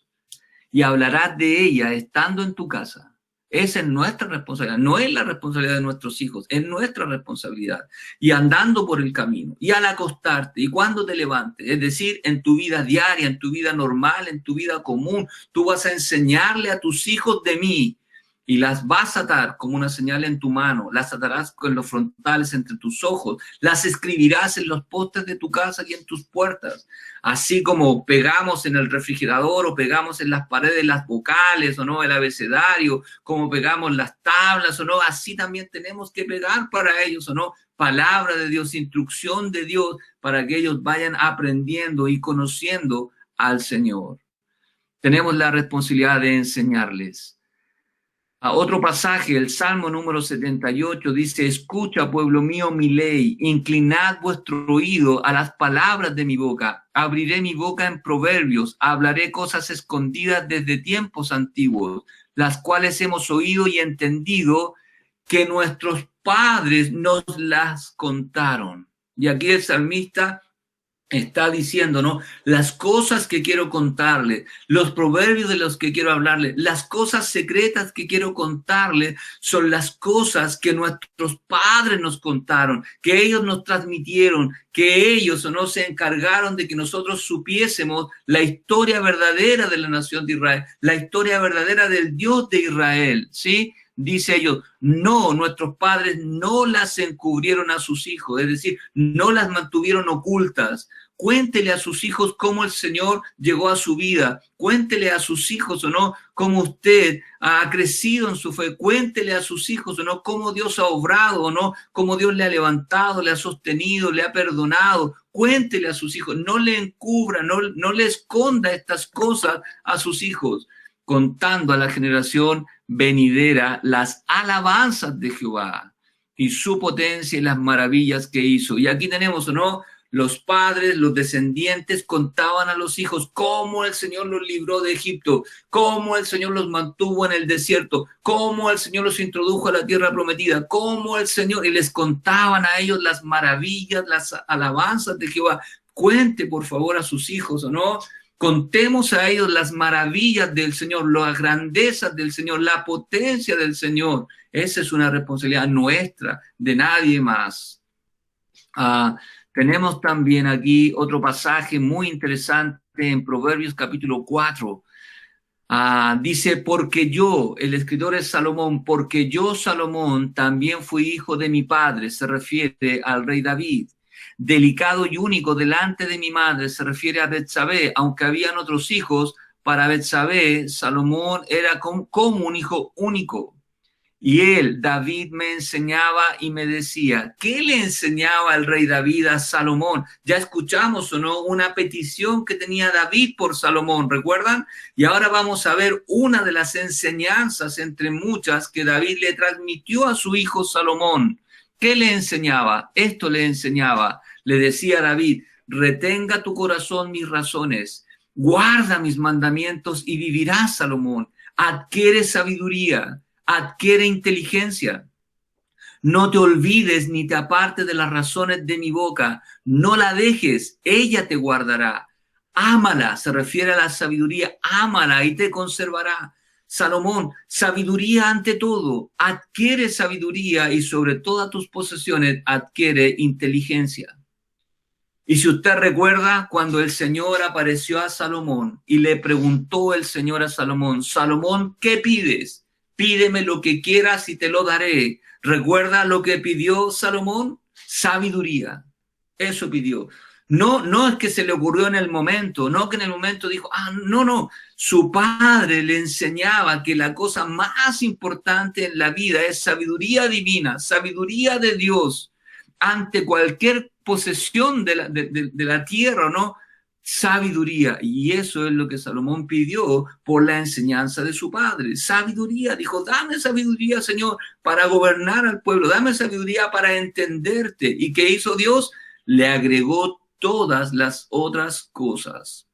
y hablarás de ella estando en tu casa. Esa es nuestra responsabilidad, no es la responsabilidad de nuestros hijos, es nuestra responsabilidad. Y andando por el camino, y al acostarte, y cuando te levantes, es decir, en tu vida diaria, en tu vida normal, en tu vida común, tú vas a enseñarle a tus hijos de mí, y las vas a atar como una señal en tu mano, las atarás con los frontales entre tus ojos, las escribirás en los postes de tu casa y en tus puertas. Así como pegamos en el refrigerador o pegamos en las paredes las vocales o no, el abecedario, como pegamos las tablas o no, así también tenemos que pegar para ellos o no, palabra de Dios, instrucción de Dios, para que ellos vayan aprendiendo y conociendo al Señor. Tenemos la responsabilidad de enseñarles. A otro pasaje, el Salmo número 78 dice, escucha, pueblo mío, mi ley, inclinad vuestro oído a las palabras de mi boca, abriré mi boca en proverbios, hablaré cosas escondidas desde tiempos antiguos, las cuales hemos oído y entendido que nuestros padres nos las contaron. Y aquí el salmista está diciendo, ¿no? Las cosas que quiero contarle, los proverbios de los que quiero hablarle, las cosas secretas que quiero contarle son las cosas que nuestros padres nos contaron, que ellos nos transmitieron, que ellos o no se encargaron de que nosotros supiésemos la historia verdadera de la nación de Israel, la historia verdadera del Dios de Israel, ¿sí? Dice ellos, no, nuestros padres no las encubrieron a sus hijos, es decir, no las mantuvieron ocultas. Cuéntele a sus hijos cómo el Señor llegó a su vida. Cuéntele a sus hijos o no cómo usted ha crecido en su fe. Cuéntele a sus hijos o no cómo Dios ha obrado o no, cómo Dios le ha levantado, le ha sostenido, le ha perdonado. Cuéntele a sus hijos, no le encubra, no le esconda estas cosas a sus hijos, contando a la generación venidera las alabanzas de Jehová y su potencia y las maravillas que hizo. Y aquí tenemos, ¿o no? Los padres, los descendientes contaban a los hijos cómo el Señor los libró de Egipto, cómo el Señor los mantuvo en el desierto, cómo el Señor los introdujo a la tierra prometida, cómo el Señor, y les contaban a ellos las maravillas, las alabanzas de Jehová. Cuente, por favor, a sus hijos, ¿o no? Contemos a ellos las maravillas del Señor, las grandezas del Señor, la potencia del Señor. Esa es una responsabilidad nuestra, de nadie más. Tenemos también aquí otro pasaje muy interesante en Proverbios capítulo 4. Dice, porque yo, el escritor es Salomón, porque yo, Salomón, también fui hijo de mi padre, se refiere al rey David. Delicado y único delante de mi madre, se refiere a Betsabé, aunque habían otros hijos, para Betsabé, Salomón era como un hijo único. Y él, David, me enseñaba y me decía, ¿qué le enseñaba el rey David a Salomón? Ya escuchamos, ¿o no? Una petición que tenía David por Salomón, ¿recuerdan? Y ahora vamos a ver una de las enseñanzas, entre muchas, que David le transmitió a su hijo Salomón. ¿Qué le enseñaba? Esto le enseñaba. Le decía a David, retenga tu corazón mis razones, guarda mis mandamientos y vivirás, Salomón. Adquiere sabiduría, adquiere inteligencia. No te olvides ni te apartes de las razones de mi boca. No la dejes, ella te guardará. Ámala, se refiere a la sabiduría, ámala y te conservará. Salomón, sabiduría ante todo, adquiere sabiduría y sobre todas tus posesiones adquiere inteligencia. Y si usted recuerda cuando el Señor apareció a Salomón y le preguntó el Señor a Salomón, Salomón, ¿qué pides? Pídeme lo que quieras y te lo daré. ¿Recuerda lo que pidió Salomón? Sabiduría. Eso pidió. No, no es que se le ocurrió en el momento, no que en el momento dijo, no. Su padre le enseñaba que la cosa más importante en la vida es sabiduría divina, sabiduría de Dios ante cualquier posesión de la tierra, ¿no? Sabiduría. Y eso es lo que Salomón pidió por la enseñanza de su padre. Sabiduría. Dijo, dame sabiduría, Señor, para gobernar al pueblo. Dame sabiduría para entenderte. ¿Y qué hizo Dios? Le agregó todas las otras cosas.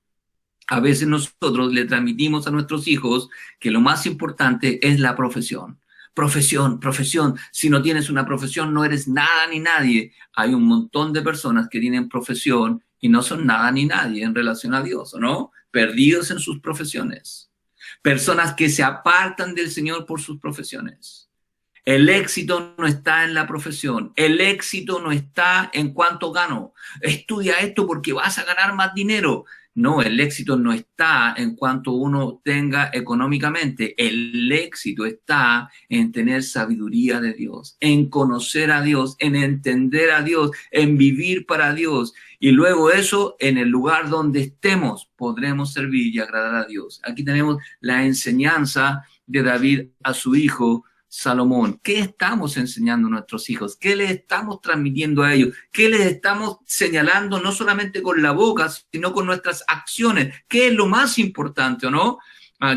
A veces nosotros le transmitimos a nuestros hijos que lo más importante es la profesión. Profesión, profesión. Si no tienes una profesión, no eres nada ni nadie. Hay un montón de personas que tienen profesión y no son nada ni nadie en relación a Dios, ¿no? Perdidos en sus profesiones. Personas que se apartan del Señor por sus profesiones. El éxito no está en la profesión. El éxito no está en cuánto gano. Estudia esto porque vas a ganar más dinero. No, el éxito no está en cuanto uno tenga económicamente. El éxito está en tener sabiduría de Dios, en conocer a Dios, en entender a Dios, en vivir para Dios. Y luego eso, en el lugar donde estemos, podremos servir y agradar a Dios. Aquí tenemos la enseñanza de David a su hijo Salomón. ¿Qué estamos enseñando a nuestros hijos? ¿Qué les estamos transmitiendo a ellos? ¿Qué les estamos señalando no solamente con la boca, sino con nuestras acciones? ¿Qué es lo más importante o no?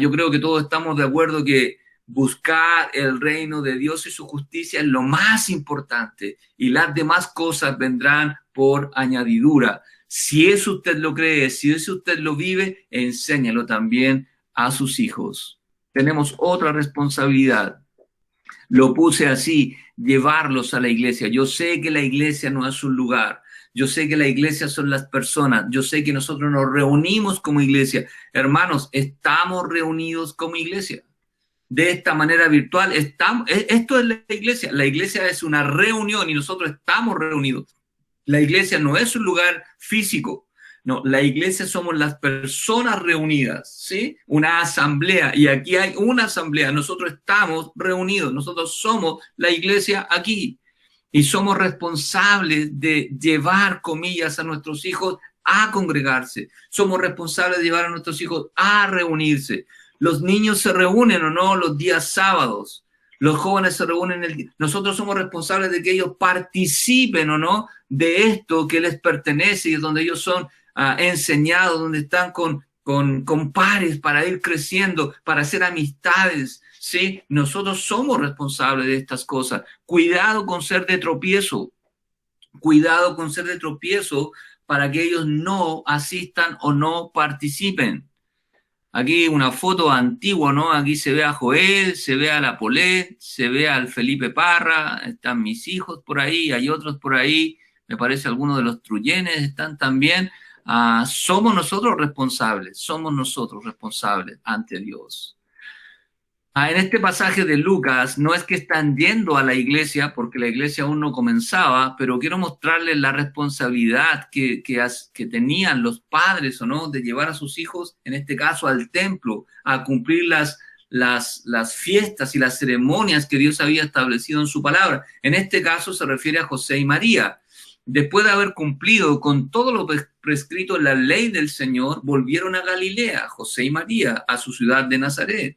Yo creo que todos estamos de acuerdo que buscar el reino de Dios y su justicia es lo más importante y las demás cosas vendrán por añadidura. Si eso usted lo cree, si eso usted lo vive, enséñalo también a sus hijos. Tenemos otra responsabilidad. Lo puse así, llevarlos a la iglesia. Yo sé que la iglesia no es un lugar. Yo sé que la iglesia son las personas. Yo sé que nosotros nos reunimos como iglesia. Hermanos, estamos reunidos como iglesia. De esta manera virtual, esto es la iglesia. La iglesia es una reunión y nosotros estamos reunidos. La iglesia no es un lugar físico. No, la iglesia somos las personas reunidas, ¿sí? Una asamblea, y aquí hay una asamblea, nosotros estamos reunidos, nosotros somos la iglesia aquí, y somos responsables de llevar, comillas, a nuestros hijos a congregarse, somos responsables de llevar a nuestros hijos a reunirse. Los niños se reúnen o no los días sábados, los jóvenes se reúnen, nosotros somos responsables de que ellos participen o no de esto que les pertenece y donde ellos son enseñados, donde están con pares para ir creciendo, para hacer amistades, ¿sí? Nosotros somos responsables de estas cosas. Cuidado con ser de tropiezo. Cuidado con ser de tropiezo para que ellos no asistan o no participen. Aquí una foto antigua, ¿no? Aquí se ve a Joel, se ve a la Polet, se ve al Felipe Parra, están mis hijos por ahí, hay otros por ahí, me parece algunos de los Truyenes están también. Somos nosotros responsables ante Dios. En este pasaje de Lucas no es que están yendo a la iglesia porque la iglesia aún no comenzaba, pero quiero mostrarles la responsabilidad que tenían los padres o no de llevar a sus hijos, en este caso al templo, a cumplir las fiestas y las ceremonias que Dios había establecido en su palabra. En este caso se refiere a José y María. Después de haber cumplido con todo lo prescrito en la ley del Señor, volvieron a Galilea, José y María, a su ciudad de Nazaret.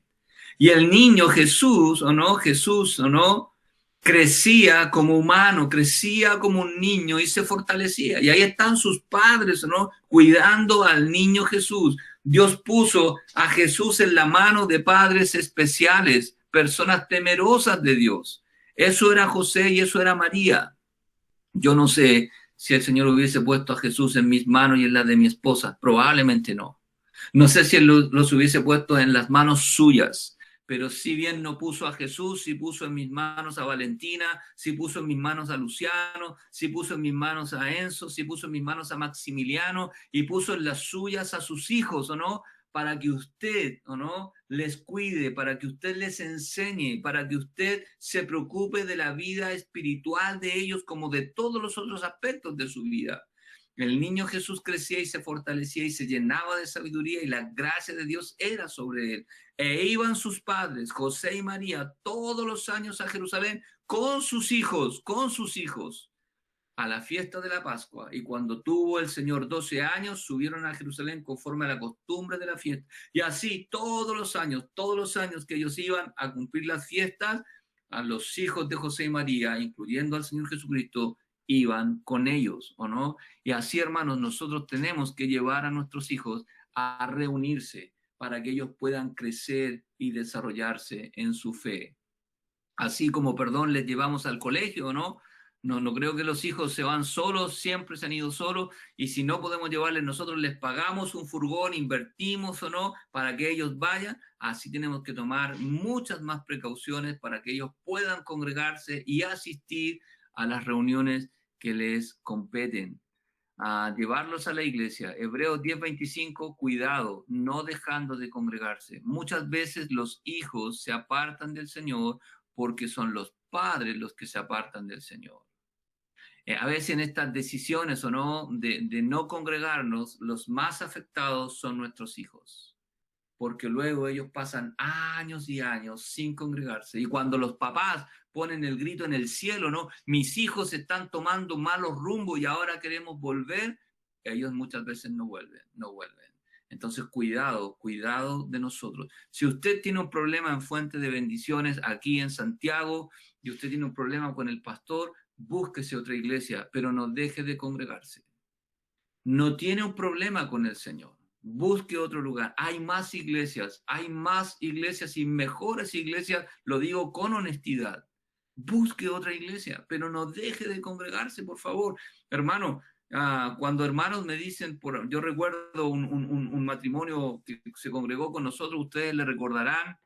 Y el niño Jesús, ¿o no? Jesús, ¿o no? Crecía como humano, crecía como un niño y se fortalecía. Y ahí están sus padres, ¿no? Cuidando al niño Jesús. Dios puso a Jesús en la mano de padres especiales, personas temerosas de Dios. Eso era José y eso era María. Yo no sé si el Señor hubiese puesto a Jesús en mis manos y en las de mi esposa. Probablemente no. No sé si Él los hubiese puesto en las manos suyas, pero si bien no puso a Jesús, sí puso en mis manos a Valentina, sí puso en mis manos a Luciano, sí puso en mis manos a Enzo, sí puso en mis manos a Maximiliano y puso en las suyas a sus hijos, ¿o no? Para que usted, ¿o no?, les cuide, para que usted les enseñe, para que usted se preocupe de la vida espiritual de ellos como de todos los otros aspectos de su vida. El niño Jesús crecía y se fortalecía y se llenaba de sabiduría y la gracia de Dios era sobre él. E iban sus padres, José y María, todos los años a Jerusalén con sus hijos, a la fiesta de la Pascua. Y cuando tuvo el Señor 12 años, subieron a Jerusalén conforme a la costumbre de la fiesta. Y así todos los años que ellos iban a cumplir las fiestas, a los hijos de José y María, incluyendo al Señor Jesucristo, iban con ellos, ¿o no? Y así, hermanos, nosotros tenemos que llevar a nuestros hijos a reunirse para que ellos puedan crecer y desarrollarse en su fe. Así como, perdón, les llevamos al colegio, ¿no? No creo que los hijos se van solos, siempre se han ido solos, y si no podemos llevarles, nosotros les pagamos un furgón, invertimos o no, para que ellos vayan. Así tenemos que tomar muchas más precauciones para que ellos puedan congregarse y asistir a las reuniones que les competen. A llevarlos a la iglesia. Hebreos 10:25, cuidado, no dejando de congregarse. Muchas veces los hijos se apartan del Señor porque son los padres los que se apartan del Señor. A veces en estas decisiones o no de no congregarnos, los más afectados son nuestros hijos, porque luego ellos pasan años y años sin congregarse. Y cuando los papás ponen el grito en el cielo, ¿no? Mis hijos están tomando malos rumbos y ahora queremos volver, ellos muchas veces no vuelven, no vuelven. Entonces, cuidado, cuidado de nosotros. Si usted tiene un problema en Fuente de Bendiciones aquí en Santiago y usted tiene un problema con el pastor, búsquese otra iglesia, pero no deje de congregarse. No tiene un problema con el Señor, busque otro lugar. Hay más iglesias y mejores iglesias, lo digo con honestidad. Busque otra iglesia, pero no deje de congregarse, por favor. Hermano, cuando hermanos me dicen, yo recuerdo un matrimonio que se congregó con nosotros, ustedes le recordarán,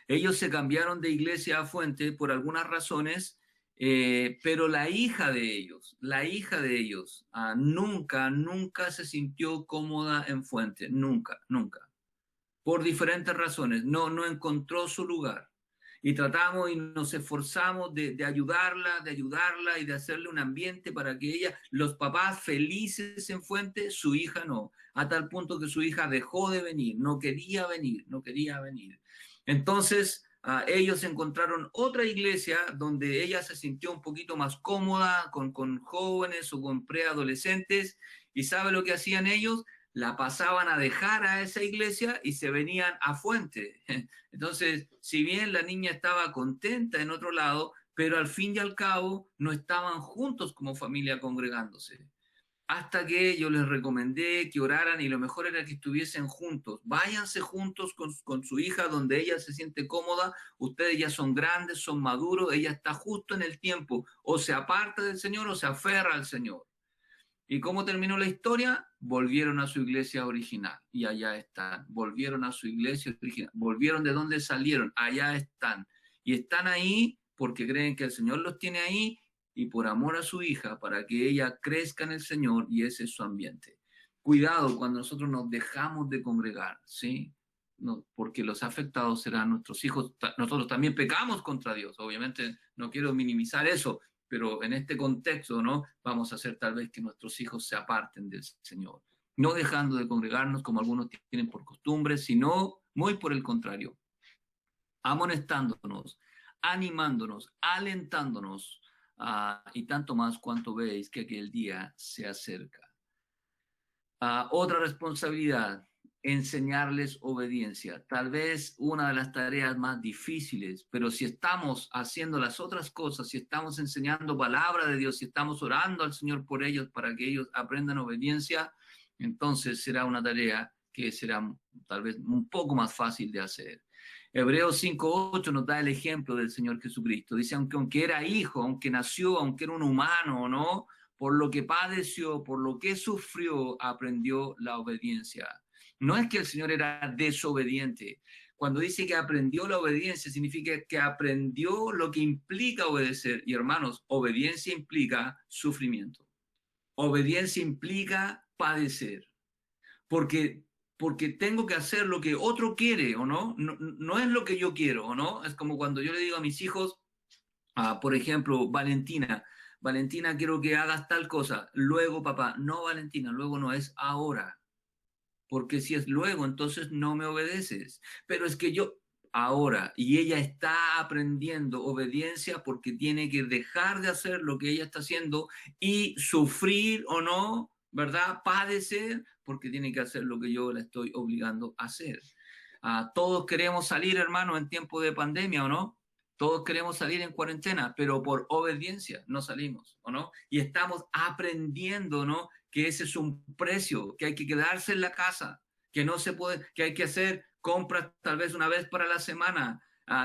ellos se cambiaron de iglesia a Fuente por algunas razones, pero la hija de ellos, nunca se sintió cómoda en Fuente, nunca, por diferentes razones, no encontró su lugar. Y tratamos y nos esforzamos de ayudarla y de hacerle un ambiente para que ella, los papás felices en Fuente, su hija no, a tal punto que su hija dejó de venir, no quería venir, no quería venir. Entonces, ellos encontraron otra iglesia donde ella se sintió un poquito más cómoda con jóvenes o con preadolescentes. ¿Y sabe lo que hacían ellos? La pasaban a dejar a esa iglesia y se venían a Fuente. Entonces, si bien la niña estaba contenta en otro lado, pero al fin y al cabo no estaban juntos como familia congregándose. Hasta que yo les recomendé que oraran y lo mejor era que estuviesen juntos. Váyanse juntos con su hija donde ella se siente cómoda. Ustedes ya son grandes, son maduros, ella está justo en el tiempo. O se aparta del Señor o se aferra al Señor. ¿Y cómo terminó la historia? Volvieron a su iglesia original y allá están. Volvieron a su iglesia original. Volvieron de donde salieron. Allá están. Y están ahí porque creen que el Señor los tiene ahí y por amor a su hija para que ella crezca en el Señor y ese es su ambiente. Cuidado cuando nosotros nos dejamos de congregar, ¿sí? No, porque los afectados serán nuestros hijos. Nosotros también pecamos contra Dios. Obviamente no quiero minimizar eso, pero en este contexto, ¿no? Vamos a hacer tal vez que nuestros hijos se aparten del Señor, no dejando de congregarnos como algunos tienen por costumbre, sino muy por el contrario, amonestándonos, animándonos, alentándonos, y tanto más cuanto veis que aquel día se acerca. Otra responsabilidad, enseñarles obediencia. Tal vez una de las tareas más difíciles, pero si estamos haciendo las otras cosas, si estamos enseñando palabra de Dios, si estamos orando al Señor por ellos para que ellos aprendan obediencia, entonces será una tarea que será tal vez un poco más fácil de hacer. Hebreos 5:8 nos da el ejemplo del Señor Jesucristo. Dice, aunque era hijo, aunque nació, aunque era un humano, ¿no? Por lo que padeció, por lo que sufrió, aprendió la obediencia. No es que el Señor era desobediente. Cuando dice que aprendió la obediencia, significa que aprendió lo que implica obedecer. Y hermanos, obediencia implica sufrimiento. Obediencia implica padecer. Porque, porque tengo que hacer lo que otro quiere, ¿o no? No es lo que yo quiero, ¿o no? Es como cuando yo le digo a mis hijos, por ejemplo, Valentina, Valentina, quiero que hagas tal cosa. Luego, papá, no, Valentina, luego no, es ahora. Porque si es luego, entonces no me obedeces. Pero es que yo, ahora, y ella está aprendiendo obediencia porque tiene que dejar de hacer lo que ella está haciendo y sufrir o no, ¿verdad? Padecer porque tiene que hacer lo que yo la estoy obligando a hacer. Todos queremos salir, hermano, en tiempo de pandemia, ¿o no? Todos queremos salir en cuarentena, pero por obediencia no salimos, ¿o no? Y estamos aprendiendo, ¿no? Que ese es un precio, que hay que quedarse en la casa, que no se puede, que hay que hacer compras tal vez una vez para la semana,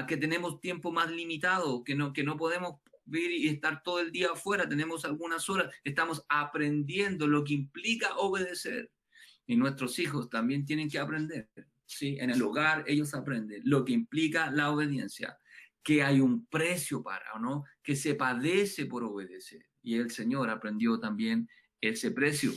que tenemos tiempo más limitado, que no podemos ir y estar todo el día afuera, tenemos algunas horas, estamos aprendiendo lo que implica obedecer. Y nuestros hijos también tienen que aprender, ¿sí? En el hogar ellos aprenden lo que implica la obediencia, que hay un precio para, ¿o no? Que se padece por obedecer. Y el Señor aprendió también ese precio.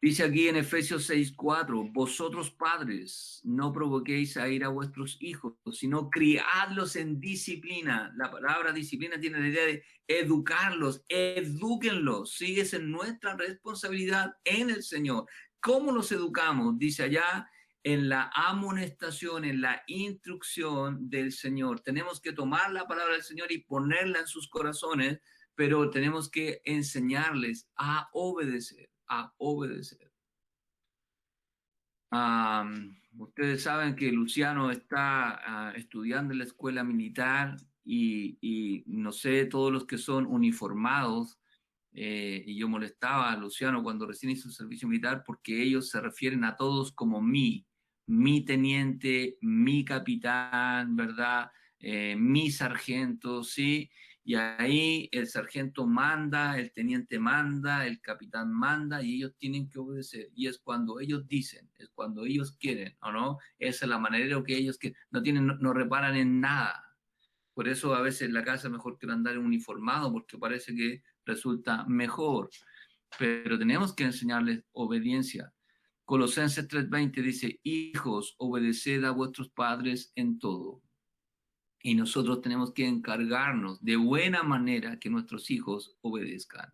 Dice aquí en Efesios 6:4, vosotros padres, no provoquéis a ir a vuestros hijos, sino criadlos en disciplina. La palabra disciplina tiene la idea de educarlos, edúquenlos, ¿sí? Es en nuestra responsabilidad en el Señor. ¿Cómo los educamos? Dice allá, en la amonestación, en la instrucción del Señor. Tenemos que tomar la palabra del Señor y ponerla en sus corazones, pero tenemos que enseñarles a obedecer, a obedecer. Ustedes saben que Luciano está estudiando en la escuela militar y no sé, todos los que son uniformados, y yo molestaba a Luciano cuando recién hizo el servicio militar porque ellos se refieren a todos como mi teniente, mi capitán, ¿verdad? Mi sargento, ¿sí? Y ahí el sargento manda, el teniente manda, el capitán manda y ellos tienen que obedecer. Y es cuando ellos dicen, es cuando ellos quieren, ¿o no? Esa es la manera que ellos que no tienen, no reparan en nada. Por eso a veces en la casa es mejor que andar uniformado porque parece que resulta mejor. Pero tenemos que enseñarles obediencia. Colosenses 3:20 dice, hijos, obedeced a vuestros padres en todo. Y nosotros tenemos que encargarnos de buena manera que nuestros hijos obedezcan,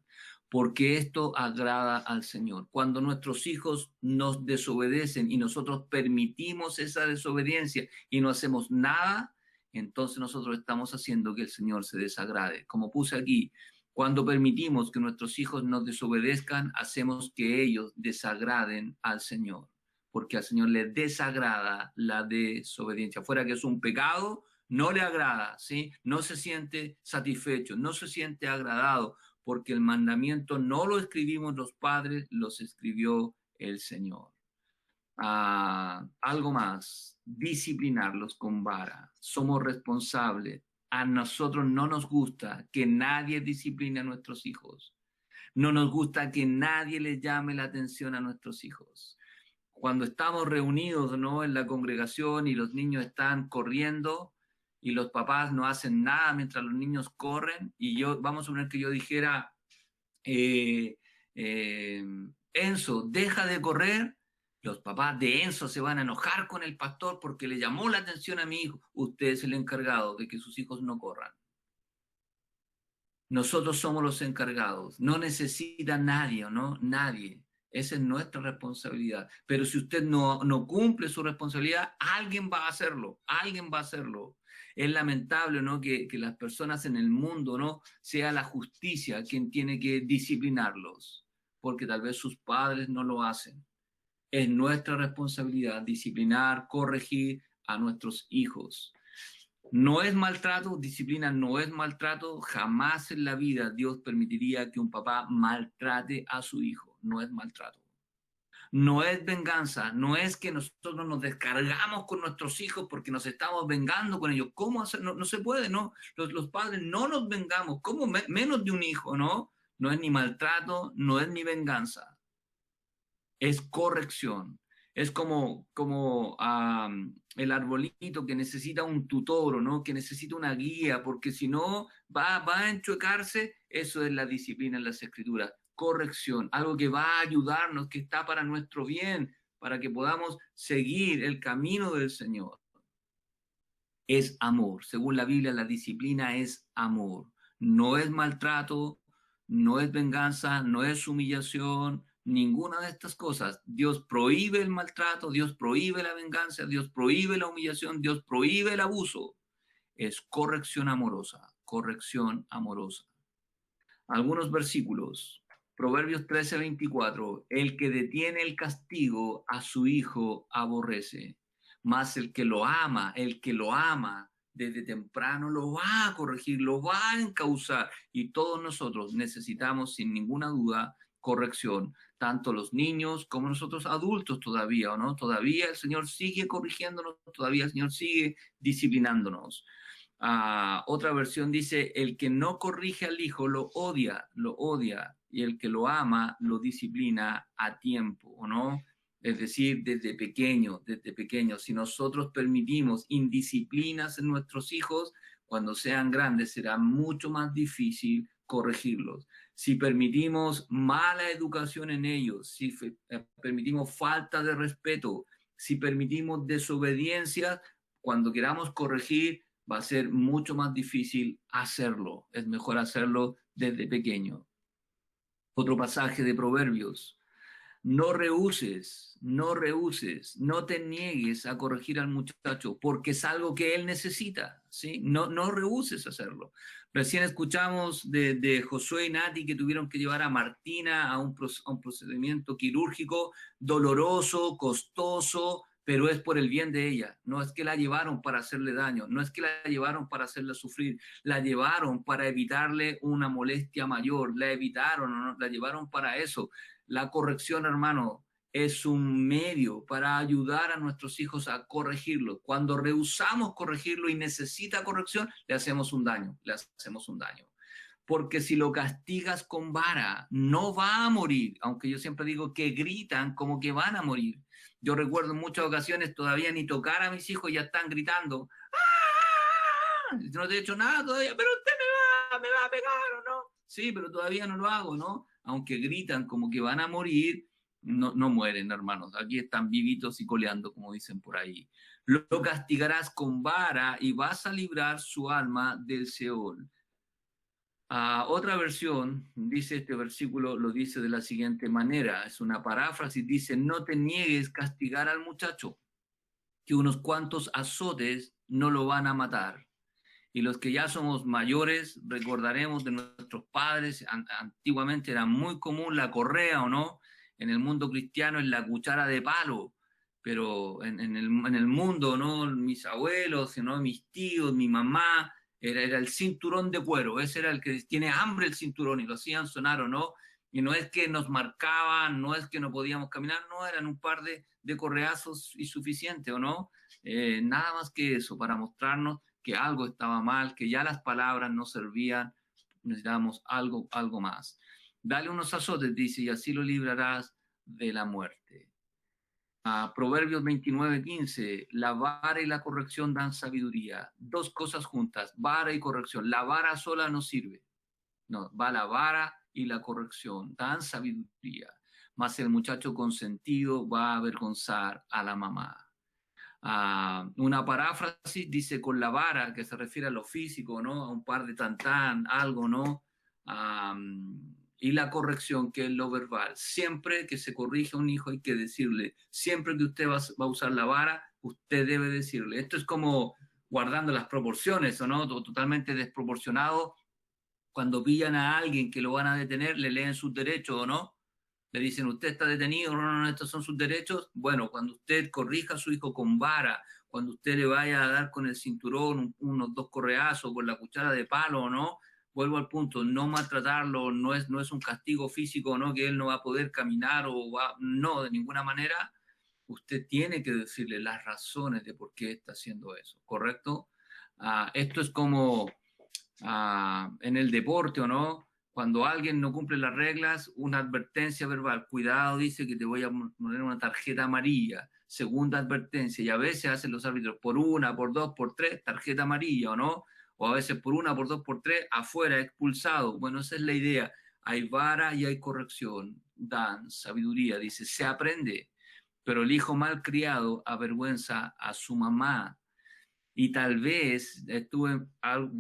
porque esto agrada al Señor. Cuando nuestros hijos nos desobedecen y nosotros permitimos esa desobediencia y no hacemos nada, entonces nosotros estamos haciendo que el Señor se desagrade. Como puse aquí, cuando permitimos que nuestros hijos nos desobedezcan, hacemos que ellos desagraden al Señor, porque al Señor le desagrada la desobediencia. Fuera que es un pecado, no le agrada, ¿sí? No se siente satisfecho, no se siente agradado, porque el mandamiento no lo escribimos los padres, los escribió el Señor. Algo más, disciplinarlos con vara. Somos responsables. A nosotros no nos gusta que nadie discipline a nuestros hijos. No nos gusta que nadie le llame la atención a nuestros hijos. Cuando estamos reunidos, ¿no? En la congregación y los niños están corriendo y los papás no hacen nada mientras los niños corren y yo, vamos a suponer que yo dijera, eh, eh, Enzo, deja de correr, los papás de Enzo se van a enojar con el pastor porque le llamó la atención a mi hijo. Usted es el encargado de que sus hijos no corran. Nosotros somos los encargados. No necesita nadie, ¿no? Nadie. Esa es nuestra responsabilidad. Pero si usted no cumple su responsabilidad, alguien va a hacerlo. Alguien va a hacerlo. Es lamentable, ¿no? Que las personas en el mundo, ¿no? Sea la justicia quien tiene que disciplinarlos. Porque tal vez sus padres no lo hacen. Es nuestra responsabilidad disciplinar, corregir a nuestros hijos. No es maltrato, disciplina no es maltrato. Jamás en la vida Dios permitiría que un papá maltrate a su hijo. No es maltrato. No es venganza, no es que nosotros nos descargamos con nuestros hijos porque nos estamos vengando con ellos. ¿Cómo hacer? No, no se puede, ¿no? Los padres no nos vengamos, ¿cómo? Menos de un hijo, ¿no? No es ni maltrato, no es ni venganza, es corrección. Es como el arbolito que necesita un tutor, ¿no? Que necesita una guía, porque si no va a enchuecarse. Eso es la disciplina en las escrituras. Corrección, algo que va a ayudarnos, que está para nuestro bien, para que podamos seguir el camino del Señor. Es amor. Según la Biblia, la disciplina es amor. No es maltrato, no es venganza, no es humillación, ninguna de estas cosas. Dios prohíbe el maltrato, Dios prohíbe la venganza, Dios prohíbe la humillación, Dios prohíbe el abuso. Es corrección amorosa, corrección amorosa. Algunos versículos. Proverbios 13:24. El que detiene el castigo a su hijo aborrece, mas el que lo ama desde temprano lo va a corregir, lo va a encauzar. Y todos nosotros necesitamos, sin ninguna duda, corrección, tanto los niños como nosotros adultos todavía, ¿o no? Todavía el Señor sigue corrigiéndonos, todavía el Señor sigue disciplinándonos. Otra versión dice, el que no corrige al hijo lo odia, y el que lo ama lo disciplina a tiempo, ¿o no? Es decir, desde pequeño. Si nosotros permitimos indisciplinas en nuestros hijos, cuando sean grandes será mucho más difícil corregirlos. Si permitimos mala educación en ellos, si permitimos falta de respeto, si permitimos desobediencia, cuando queramos corregir, va a ser mucho más difícil hacerlo. Es mejor hacerlo desde pequeño. Otro pasaje de Proverbios. No rehuses, no te niegues a corregir al muchacho, porque es algo que él necesita, ¿sí? No rehuses hacerlo. Recién escuchamos de Josué y Nati que tuvieron que llevar a Martina a un procedimiento quirúrgico doloroso, costoso, pero es por el bien de ella. No es que la llevaron para hacerle daño, no es que la llevaron para hacerla sufrir, la llevaron para evitarle una molestia mayor, la llevaron para eso. La corrección, hermano, es un medio para ayudar a nuestros hijos a corregirlo. Cuando rehusamos corregirlo y necesita corrección, le hacemos un daño. Porque si lo castigas con vara, no va a morir, aunque yo siempre digo que gritan como que van a morir. Yo recuerdo en muchas ocasiones todavía ni tocar a mis hijos, ya están gritando, ¡ah! No te he hecho nada todavía, pero usted me va a pegar o no. Sí, pero todavía no lo hago, ¿no? Aunque gritan como que van a morir, no mueren, hermanos. Aquí están vivitos y coleando, como dicen por ahí. Lo castigarás con vara y vas a librar su alma del Seol. Otra versión, dice este versículo, lo dice de la siguiente manera, es una paráfrasis, dice, no te niegues castigar al muchacho, que unos cuantos azotes no lo van a matar. Y los que ya somos mayores, recordaremos de nuestros padres, antiguamente era muy común la correa, ¿o no? En el mundo cristiano es la cuchara de palo, pero en el mundo, ¿no? Mis abuelos, ¿no? Mis tíos, mi mamá, era el cinturón de cuero, ese era el que tiene hambre el cinturón y lo hacían sonar, ¿o no? Y no es que nos marcaban, no es que no podíamos caminar, no, eran un par de correazos y suficiente, ¿o no? Nada más que eso, para mostrarnos que algo estaba mal, que ya las palabras no servían, necesitábamos algo más. Dale unos azotes, dice, y así lo librarás de la muerte. Proverbios 29:15, la vara y la corrección dan sabiduría. Dos cosas juntas, vara y corrección. La vara sola no sirve. No, va la vara y la corrección, dan sabiduría. Mas el muchacho consentido va a avergonzar a la mamá. Una paráfrasis dice con la vara, que se refiere a lo físico, ¿no? A un par de tantán, algo, ¿no? Y la corrección, que es lo verbal. Siempre que se corrige a un hijo hay que decirle, siempre que usted va a usar la vara, usted debe decirle. Esto es como guardando las proporciones, ¿o no? Totalmente desproporcionado. Cuando pillan a alguien que lo van a detener, le leen sus derechos, ¿o no? Le dicen, usted está detenido, no, no, no, estos son sus derechos. Bueno, cuando usted corrija a su hijo con vara, cuando usted le vaya a dar con el cinturón unos 2 correazos, con la cuchara de palo o no, vuelvo al punto, no maltratarlo, no es un castigo físico, no, que él no va a poder caminar no, de ninguna manera. Usted tiene que decirle las razones de por qué está haciendo eso, ¿correcto? Esto es como en el deporte, ¿o no? Cuando alguien no cumple las reglas, una advertencia verbal, cuidado, dice que te voy a poner una tarjeta amarilla, segunda advertencia, y a veces hacen los árbitros por una, por dos, por tres, tarjeta amarilla, ¿o no? O a veces por una, por dos, por tres, afuera, expulsado. Bueno, esa es la idea. Hay vara y hay corrección. Dan, sabiduría, dice, se aprende, pero el hijo mal criado avergüenza a su mamá. Y tal vez estuve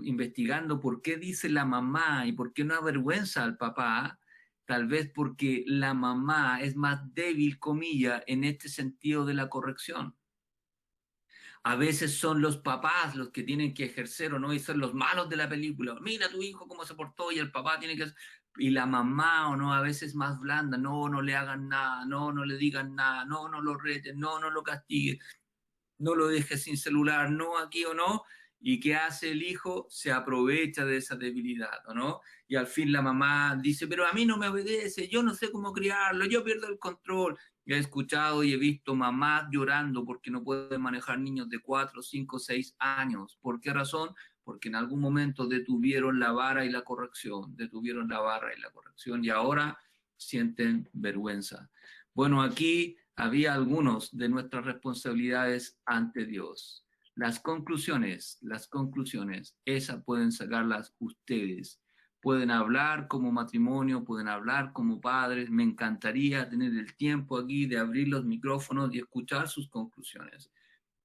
investigando por qué dice la mamá y por qué no avergüenza al papá. Tal vez porque la mamá es más débil, comilla, en este sentido de la corrección. A veces son los papás los que tienen que ejercer o no y ser los malos de la película. Mira a tu hijo cómo se portó y el papá tiene que... Y la mamá o no, a veces más blanda, no, no le hagan nada, no, no le digan nada, no, no lo reten, no, no lo castiguen, no lo dejes sin celular, no aquí o no. ¿Y qué hace el hijo? Se aprovecha de esa debilidad, ¿o no? Y al fin la mamá dice, pero a mí no me obedece, yo no sé cómo criarlo, yo pierdo el control. He escuchado y he visto mamás llorando porque no pueden manejar niños de 4, 5, 6 años. ¿Por qué razón? Porque en algún momento detuvieron la vara y la corrección, detuvieron la vara y la corrección y ahora sienten vergüenza. Bueno, aquí había algunos de nuestras responsabilidades ante Dios. Las conclusiones, esas pueden sacarlas ustedes. Pueden hablar como matrimonio, pueden hablar como padres. Me encantaría tener el tiempo aquí de abrir los micrófonos y escuchar sus conclusiones,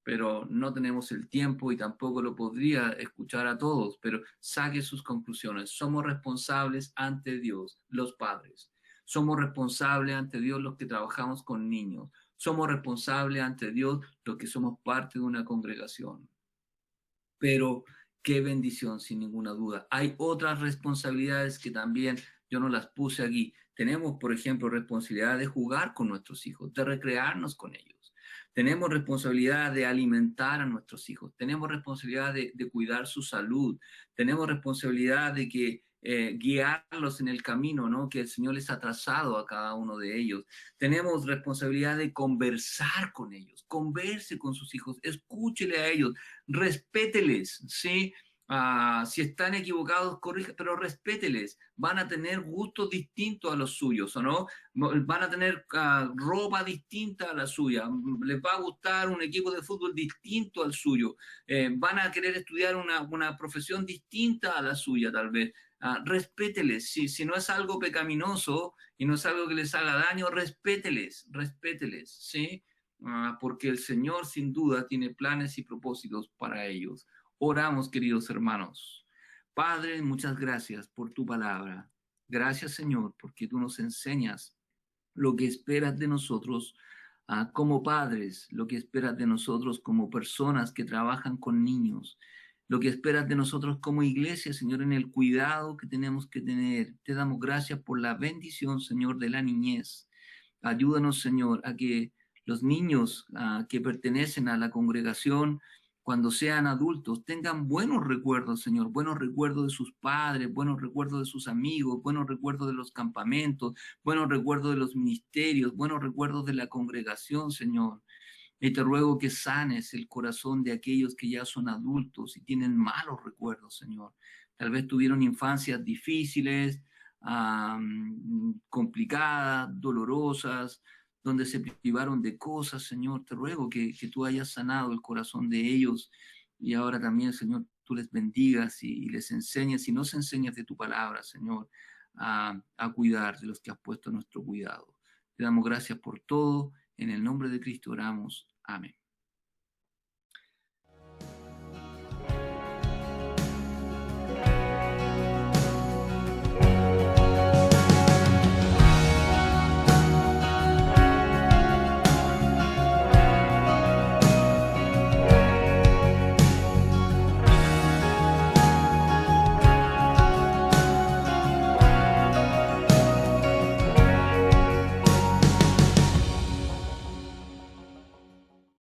pero no tenemos el tiempo y tampoco lo podría escuchar a todos, pero saque sus conclusiones. Somos responsables ante Dios, los padres. Somos responsables ante Dios los que trabajamos con niños. Somos responsables ante Dios los que somos parte de una congregación. Pero qué bendición, sin ninguna duda. Hay otras responsabilidades que también yo no las puse aquí. Tenemos, por ejemplo, responsabilidad de jugar con nuestros hijos, de recrearnos con ellos. Tenemos responsabilidad de alimentar a nuestros hijos. Tenemos responsabilidad de cuidar su salud. Tenemos responsabilidad de que guiarlos en el camino, ¿no? Que el Señor les ha trazado a cada uno de ellos. Tenemos responsabilidad de conversar con ellos. Converse con sus hijos, escúchele a ellos, respételes, ¿sí? Si están equivocados, corrija, pero respételes. Van a tener gustos distintos a los suyos, ¿o no? Van a tener ropa distinta a la suya. Les va a gustar un equipo de fútbol distinto al suyo. Van a querer estudiar una profesión distinta a la suya, tal vez. Respételes. Si no es algo pecaminoso y no es algo que les haga daño, respételes, respételes, ¿sí? Porque el Señor sin duda tiene planes y propósitos para ellos. Oramos, queridos hermanos. Padre, muchas gracias por tu palabra. Gracias, Señor, porque tú nos enseñas lo que esperas de nosotros como padres, lo que esperas de nosotros como personas que trabajan con niños, lo que esperas de nosotros como iglesia, Señor, en el cuidado que tenemos que tener. Te damos gracias por la bendición, Señor, de la niñez. Ayúdanos, Señor, a que los niños que pertenecen a la congregación, cuando sean adultos, tengan buenos recuerdos, Señor, buenos recuerdos de sus padres, buenos recuerdos de sus amigos, buenos recuerdos de los campamentos, buenos recuerdos de los ministerios, buenos recuerdos de la congregación, Señor. Y te ruego que sanes el corazón de aquellos que ya son adultos y tienen malos recuerdos, Señor. Tal vez tuvieron infancias difíciles, complicadas, dolorosas, donde se privaron de cosas, Señor. Te ruego que tú hayas sanado el corazón de ellos y ahora también, Señor, tú les bendigas y les enseñes y nos enseñas de tu palabra, Señor, a cuidar de los que has puesto a nuestro cuidado. Te damos gracias por todo. En el nombre de Cristo oramos. Amén.